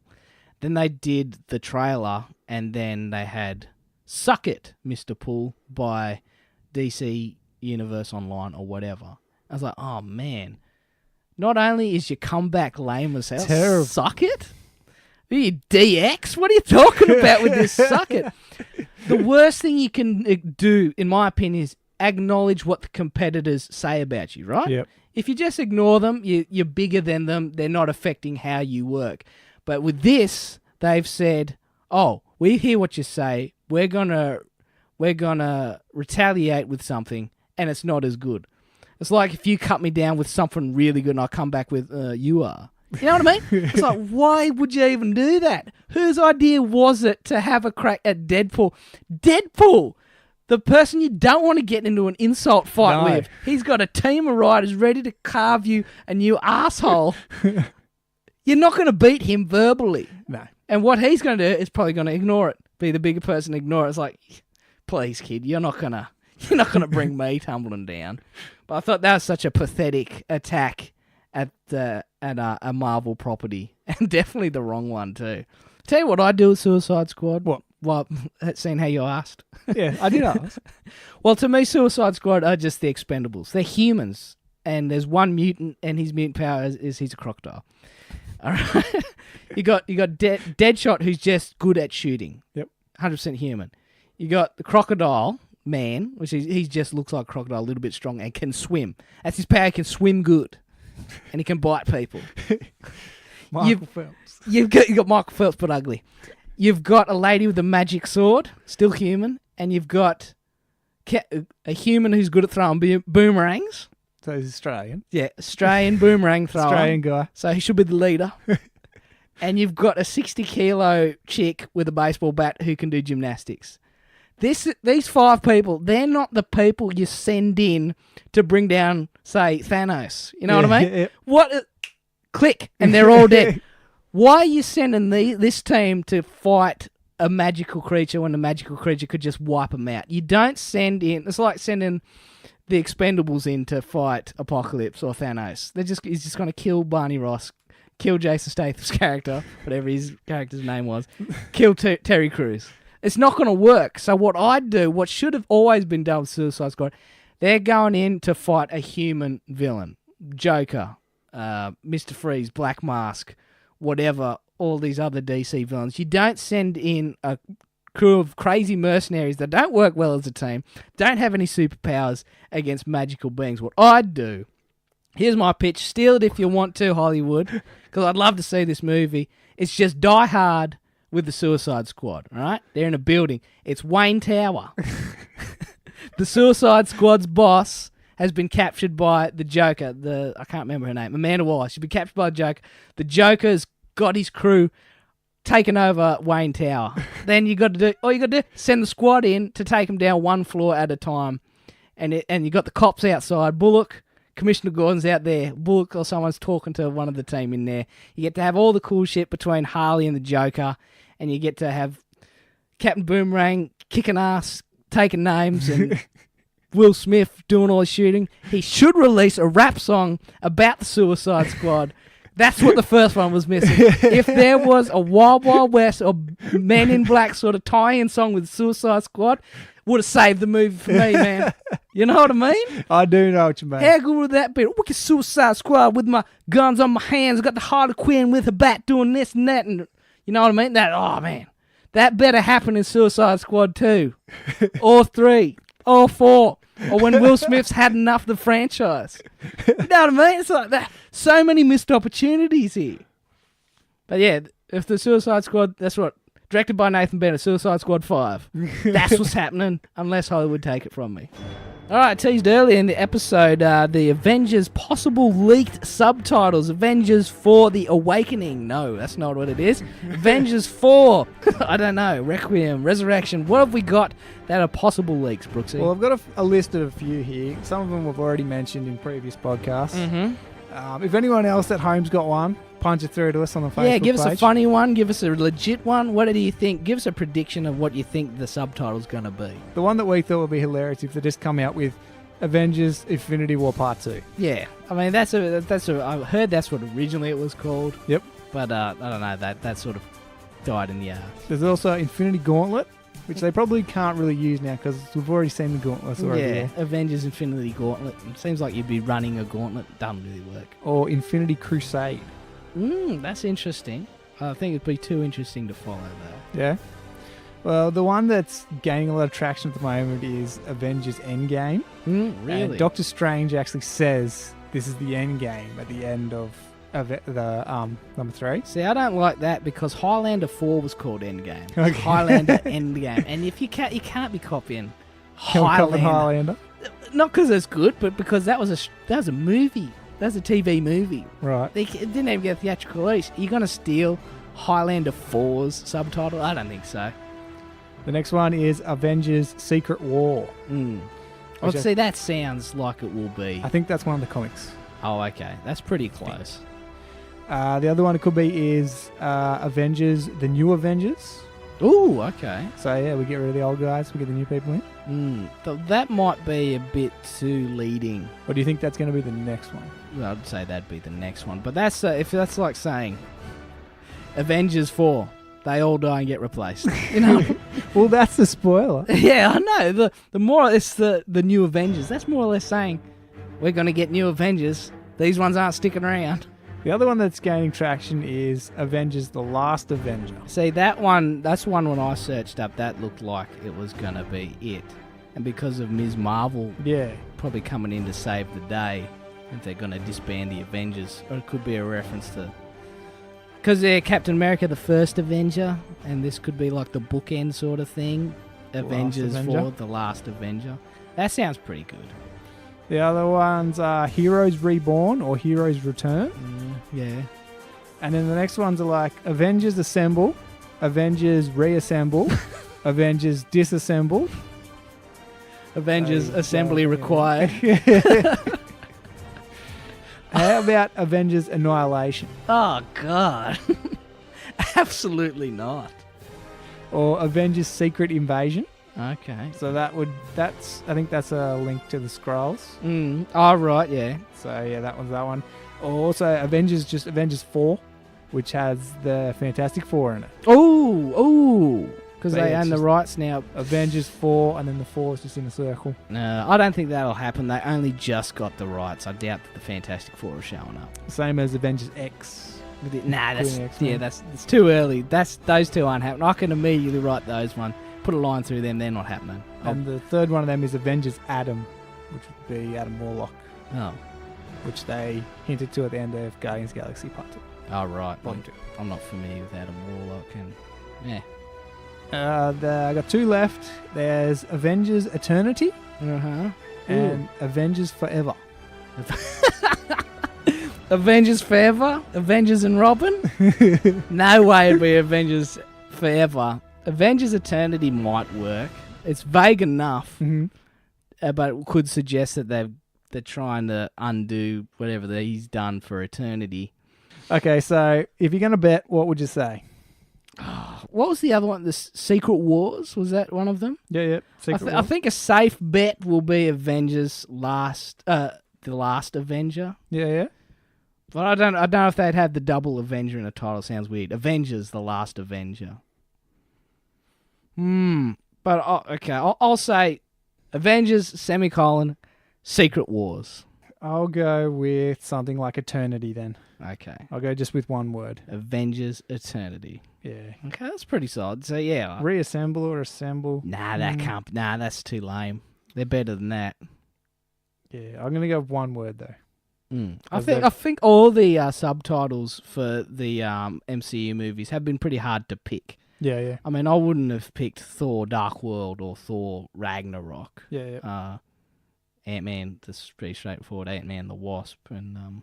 Then they did the trailer, and then they had "Suck It, Mr. Poole" by DC Universe Online or whatever. I was like, oh man. Not only is your comeback lame as hell, terrible. Suck it? Are you DX? What are you talking about with this suck it? The worst thing you can do, in my opinion, is acknowledge what the competitors say about you, right? Yep. If you just ignore them, you're bigger than them, they're not affecting how you work. But with this, they've said, oh, we hear what you say, we're gonna retaliate with something, and it's not as good. It's like if you cut me down with something really good and I come back with, you are. You know what I mean? It's like, why would you even do that? Whose idea was it to have a crack at Deadpool? Deadpool! The person you don't want to get into an insult fight with. He's got a team of riders ready to carve you a new asshole. You're not going to beat him verbally. No. And what he's going to do is probably going to ignore it. Be the bigger person, ignore it. It's like, please, kid, you're not going to bring me tumbling down. But I thought that was such a pathetic attack at a Marvel property, and definitely the wrong one too. Tell you what I do with Suicide Squad. What? Well, seeing how you asked. Yeah, I did ask. Well, to me, Suicide Squad are just the Expendables. They're humans, and there's one mutant, and his mutant power is he's a crocodile. All right, you got Deadshot, who's just good at shooting. Yep, 100% human. You got the Crocodile Man, which he just looks like a crocodile, a little bit strong, and can swim. That's his power. He can swim good, and he can bite people. Michael Phelps. You got Michael Phelps, but ugly. You've got a lady with a magic sword, still human, and you've got a human who's good at throwing boomerangs. So he's Australian. Yeah, Australian boomerang thrower. Australian guy. So he should be the leader. And you've got a 60-kilo chick with a baseball bat who can do gymnastics. These 5 people, they're not the people you send in to bring down, say, Thanos. You know what I mean? Yeah. What? Click, and they're all dead. Why are you sending this team to fight a magical creature when the magical creature could just wipe them out? You don't send in... It's like sending the Expendables in to fight Apocalypse or Thanos. He's just going to kill Barney Ross, kill Jason Statham's character, whatever his character's name was, kill Terry Crews. It's not going to work. So what I'd do, what should have always been done with Suicide Squad, they're going in to fight a human villain. Joker, Mr. Freeze, Black Mask, whatever, all these other DC villains. You don't send in a crew of crazy mercenaries that don't work well as a team, don't have any superpowers against magical beings. What I'd do, here's my pitch, steal it if you want to, Hollywood, because I'd love to see this movie. It's just Die Hard with the Suicide Squad, all right? They're in a building. It's Wayne Tower. The Suicide Squad's boss has been captured by the Joker. I can't remember her name. Amanda Waller. She's been captured by the Joker. The Joker's got his crew taken over Wayne Tower. Then all you got to do, send the squad in to take them down one floor at a time. And you got the cops outside. Bullock, Commissioner Gordon's out there. Bullock or someone's talking to one of the team in there. You get to have all the cool shit between Harley and the Joker. And you get to have Captain Boomerang kicking ass, taking names, and Will Smith doing all the shooting. He should release a rap song about the Suicide Squad. That's what the first one was missing. If there was a Wild Wild West or Men in Black sort of tie-in song with Suicide Squad, would have saved the movie for me, man. You know what I mean? I do know what you mean. How good would that be? Wicked Suicide Squad with my guns on my hands. Got the Harley Quinn with her bat doing this and that. And you know what I mean? Oh, man. That better happen in Suicide Squad 2. Or 3. Or 4. Or when Will Smith's had enough of the franchise. You know what I mean? It's like that. So many missed opportunities here. But yeah, if the Suicide Squad, that's what, directed by Nathan Bennett, Suicide Squad 5. That's what's happening, unless Hollywood take it from me. All right, teased earlier in the episode, the Avengers possible leaked subtitles. Avengers 4 The Awakening. No, that's not what it is. Avengers 4, I don't know, Requiem, Resurrection. What have we got that are possible leaks, Brooksy? Well, I've got a list of a few here. Some of them we've already mentioned in previous podcasts. If anyone else at home's got one, punch it through to us on the Facebook page. Yeah, give us a funny one. Give us a legit one. What do you think? Give us a prediction of what you think the subtitle's going to be. The one that we thought would be hilarious if they just come out with Avengers Infinity War Part 2. Yeah. I mean, I heard that's what originally it was called. Yep. But I don't know, that sort of died in the air. There's also Infinity Gauntlet, which they probably can't really use now because we've already seen the gauntlets already. Yeah, there. Avengers Infinity Gauntlet. It seems like you'd be running a gauntlet. Doesn't really work. Or Infinity Crusade. That's interesting. I think it'd be too interesting to follow though. Yeah. Well, the one that's gaining a lot of traction at the moment is Avengers Endgame. Really? And Doctor Strange actually says this is the Endgame at the end of the number 3. See, I don't like that because Highlander 4 was called Endgame. Okay. Highlander Endgame. And if you can't be copying Highlander. Not because it's good, but because that was a movie. That's a TV movie. Right. It didn't even get a theatrical release. You're going to steal Highlander 4's subtitle? I don't think so. The next one is Avengers Secret War. Well, see, that sounds like it will be. I think that's one of the comics. Oh, okay. That's pretty close. The other one it could be is Avengers, the New Avengers. Ooh, okay. So, yeah, we get rid of the old guys, we get the new people in. That might be a bit too leading. Or do you think that's going to be the next one? Well, I'd say that'd be the next one. But that's if that's like saying Avengers 4, they all die and get replaced. You know? Well, that's the spoiler. Yeah, I know. The more it's the New Avengers, that's more or less saying we're going to get new Avengers. These ones aren't sticking around. The other one that's gaining traction is Avengers The Last Avenger. See, that's one when I searched up, that looked like it was going to be it. And because of Ms. Marvel probably coming in to save the day, if they're going to disband the Avengers, or it could be a reference to... Because they're Captain America, the first Avenger, and this could be like the bookend sort of thing. Avengers 4, The Last Avenger. That sounds pretty good. The other ones are Heroes Reborn or Heroes Return. Yeah. And then the next ones are like Avengers Assemble, Avengers Reassemble, Avengers Disassemble, Avengers Assembly Required. How about Avengers Annihilation? Oh, God. Absolutely not. Or Avengers Secret Invasion. Okay. So I think that's a link to the Skrulls. Oh, right, yeah. So, yeah, that one's that one. Also, Avengers 4, which has the Fantastic Four in it. Ooh. Because they own the rights now. Avengers 4, and then the 4 is just in a circle. No, I don't think that'll happen. They only just got the rights. I doubt that the Fantastic Four are showing up. Same as Avengers X. It's too early. Those two aren't happening. I can immediately write those one. Put a line through them. They're not happening. And the third one of them is Avengers Adam, which would be Adam Warlock. Oh. Which they hinted to at the end of Guardians of the Galaxy Part 2. Oh, right. I'm not familiar with Adam Warlock. And I got 2 left. There's Avengers Eternity and Avengers Forever. Avengers Forever? Avengers and Robin? No way it'd be Avengers Forever. Avengers Eternity might work. It's vague enough, but it could suggest that they're trying to undo whatever he's done for Eternity. Okay, so if you're going to bet, what would you say? what was the other one? The Secret Wars, was that one of them? Yeah. I think a safe bet will be Avengers the last Avenger. Yeah. But I don't know if they'd have the double Avenger in a title. Sounds weird. Avengers, the last Avenger. But okay, I'll say Avengers, Secret Wars. I'll go with something like Eternity then. Okay. I'll go just with one word. Avengers Eternity. Yeah. Okay, that's pretty solid. So yeah. Reassemble or assemble? Nah, that can't. Nah, that's too lame. They're better than that. Yeah, I'm gonna go with one word though. I think all the subtitles for the MCU movies have been pretty hard to pick. Yeah. I mean, I wouldn't have picked Thor: Dark World or Thor: Ragnarok. Yeah. Ant-Man, that's pretty straightforward. Ant-Man the Wasp, and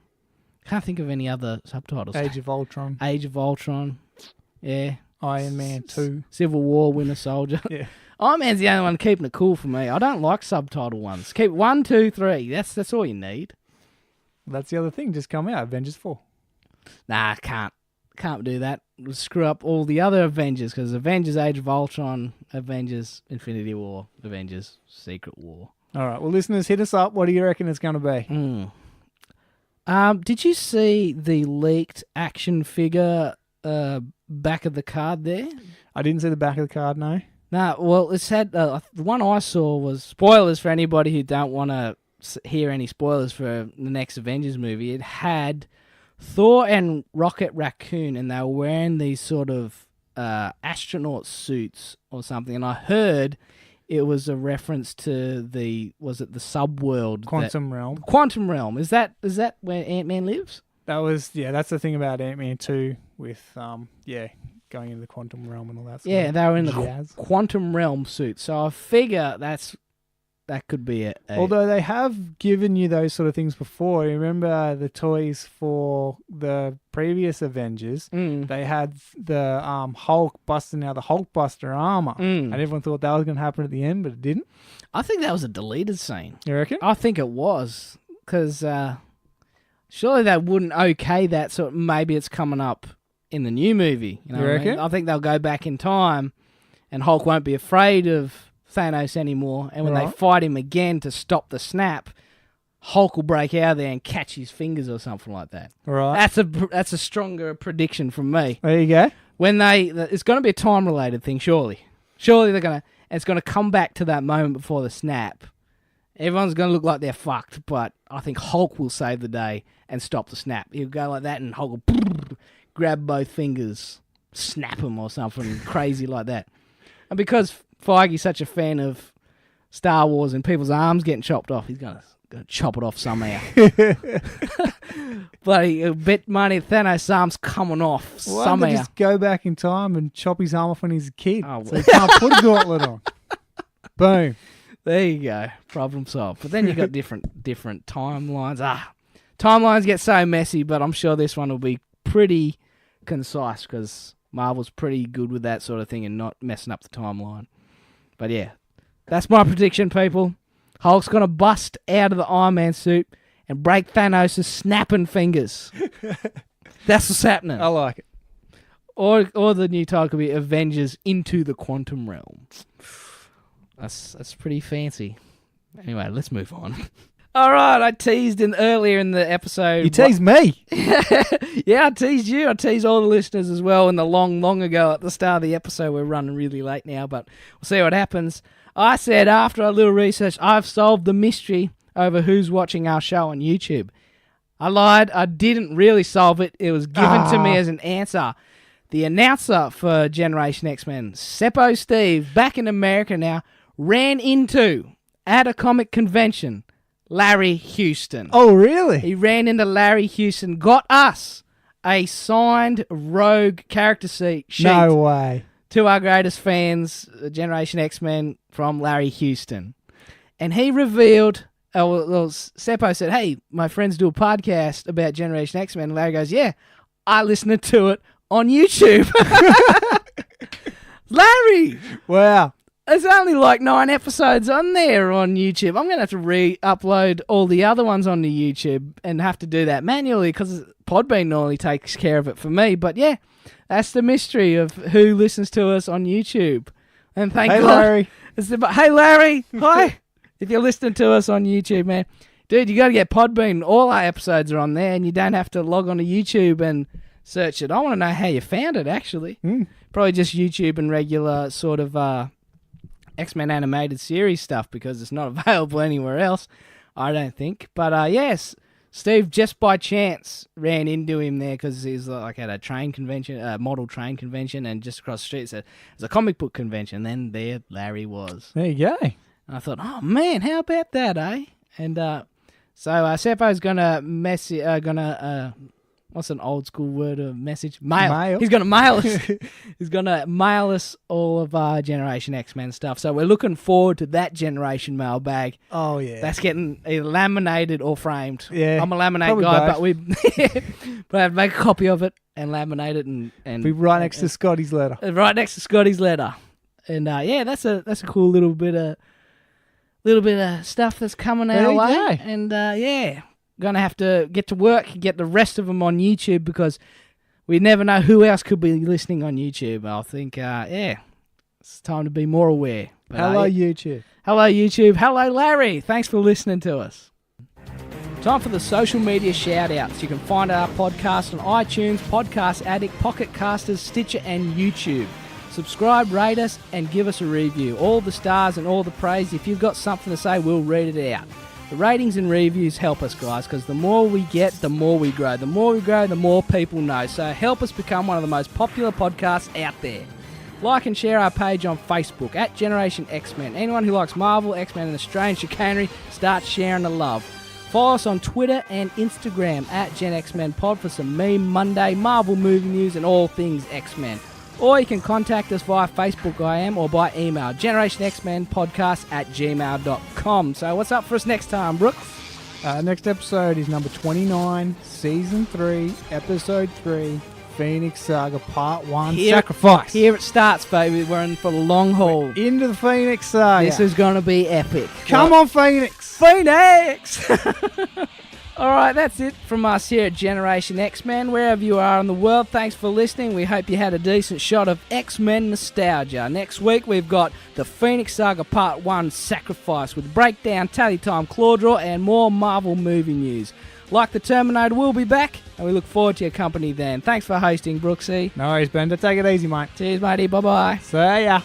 can't think of any other subtitles. Age of Ultron. Yeah. Iron Man 2. Civil War, Winter Soldier. Yeah. Iron Man's the only one keeping it cool for me. I don't like subtitle ones. Keep 1, 2, 3. That's all you need. That's the other thing. Just come out. Avengers 4. Nah, can't do that. We'll screw up all the other Avengers, because Avengers Age of Ultron, Avengers Infinity War, Avengers Secret War. All right. Well, listeners, hit us up. What do you reckon it's going to be? Did you see the leaked action figure back of the card there? I didn't see the back of the card, no. Nah, well, it's had the one I saw was spoilers for anybody who don't want to hear any spoilers for the next Avengers movie. It had Thor and Rocket Raccoon, and they were wearing these sort of astronaut suits or something. And I heard it was a reference to the subworld, Quantum Realm. Quantum Realm. Is that where Ant-Man lives? That's the thing about Ant-Man 2 with going into the quantum realm and all that. Yeah, they were in the jazz. Quantum Realm suit. So I figure that could be it. Although they have given you those sort of things before. Remember the toys for the previous Avengers? They had the Hulk busting out the Hulkbuster armor. And everyone thought that was going to happen at the end, but it didn't. I think that was a deleted scene. You reckon? I think it was. Because surely they wouldn't okay that, so maybe it's coming up in the new movie. You know you reckon? I think they'll go back in time and Hulk won't be afraid of Thanos anymore, and when they fight him again to stop the snap, Hulk will break out of there and catch his fingers or something like that. Right. That's a stronger prediction from me. There you go. When it's going to be a time related thing, surely it's going to come back to that moment before the snap. Everyone's going to look like they're fucked, but I think Hulk will save the day and stop the snap. He'll go like that, and Hulk will grab both fingers, snap them or something crazy like that. And because Feige's such a fan of Star Wars and people's arms getting chopped off, he's going to chop it off somehow. But he'll bet money Thanos' arm's coming off somehow. Why don't they just go back in time and chop his arm off when he's a kid, so he can't put a gauntlet on. Boom. There you go. Problem solved. But then you got different timelines. Timelines get so messy, but I'm sure this one will be pretty concise because Marvel's pretty good with that sort of thing and not messing up the timeline. But yeah, that's my prediction, people. Hulk's going to bust out of the Iron Man suit and break Thanos' snapping fingers. That's what's happening. I like it. Or the new title could be Avengers Into the Quantum Realm. That's pretty fancy. Anyway, let's move on. All right, I teased earlier in the episode. You teased me. Yeah, I teased you. I teased all the listeners as well in the long ago at the start of the episode. We're running really late now, but we'll see what happens. I said after a little research, I've solved the mystery over who's watching our show on YouTube. I lied. I didn't really solve it. It was given to me as an answer. The announcer for Generation X-Men, Seppo Steve, back in America now, ran into, at a comic convention, Larry Houston. Oh, really? He ran into Larry Houston, got us a signed Rogue character sheet. No way. To our greatest fans, Generation X-Men, from Larry Houston. And he revealed, Seppo said, hey, my friends do a podcast about Generation X-Men. And Larry goes, yeah, I listened to it on YouTube. Larry! Wow. There's only like 9 episodes on there on YouTube. I'm going to have to re-upload all the other ones onto YouTube and have to do that manually because Podbean normally takes care of it for me. But yeah, that's the mystery of who listens to us on YouTube. And thank God. Larry. Hey, Larry. Hi. If you're listening to us on YouTube, man. Dude, you got to get Podbean. All our episodes are on there and you don't have to log on to YouTube and search it. I want to know how you found it, actually. Probably just YouTube and regular sort of X-Men animated series stuff because it's not available anywhere else, I don't think. But yes, Steve just by chance ran into him there because he's like at a train convention, model train convention, and just across the street it's a comic book convention. Then there Larry was. There you go. And I thought, oh man, how about that, eh? And so Seppo's gonna what's an old school word of message? Mail. He's gonna mail us. He's gonna mail us all of our Generation X-Men stuff. So we're looking forward to that generation mailbag. Oh yeah. That's getting either laminated or framed. Yeah. I'm a laminate probably guy, both. but I have to make a copy of it and laminate it and be right next to Scotty's letter. Right next to Scotty's letter. And yeah, that's a cool little bit of stuff that's coming our way. Go. And yeah. Gonna have to get to work, get the rest of them on YouTube because we never know who else could be listening on YouTube. I think, yeah, it's time to be more aware. But, Hello, YouTube. Hello, YouTube. Hello, Larry. Thanks for listening to us. Time for the social media shout-outs. You can find our podcast on iTunes, Podcast Addict, Pocket Casters, Stitcher, and YouTube. Subscribe, rate us, and give us a review. All the stars and all the praise. If you've got something to say, we'll read it out. The ratings and reviews help us, guys, because the more we get, the more we grow. The more we grow, the more people know. So help us become one of the most popular podcasts out there. Like and share our page on Facebook, at Generation X-Men. Anyone who likes Marvel, X-Men, and Australian chicanery, start sharing the love. Follow us on Twitter and Instagram, at Gen X-Men Pod, for some Meme Monday, Marvel movie news, and all things X-Men. Or you can contact us via Facebook, or by email, generationxmenpodcast@gmail.com. So what's up for us next time, Brooks? Next episode is number 29, Season 3, Episode 3, Phoenix Saga Part 1, Sacrifice. Here it starts, baby. We're in for the long haul. We're into the Phoenix Saga. This is going to be epic. Come on, Phoenix! Phoenix! All right, that's it from us here at Generation X-Men. Wherever you are in the world, thanks for listening. We hope you had a decent shot of X-Men nostalgia. Next week, we've got the Phoenix Saga Part 1 Sacrifice with breakdown, tally time, claw draw, and more Marvel movie news. Like the Terminator, we'll be back, and we look forward to your company then. Thanks for hosting, Brooksy. No worries, Bender. Take it easy, mate. Cheers, matey. Bye-bye. See ya.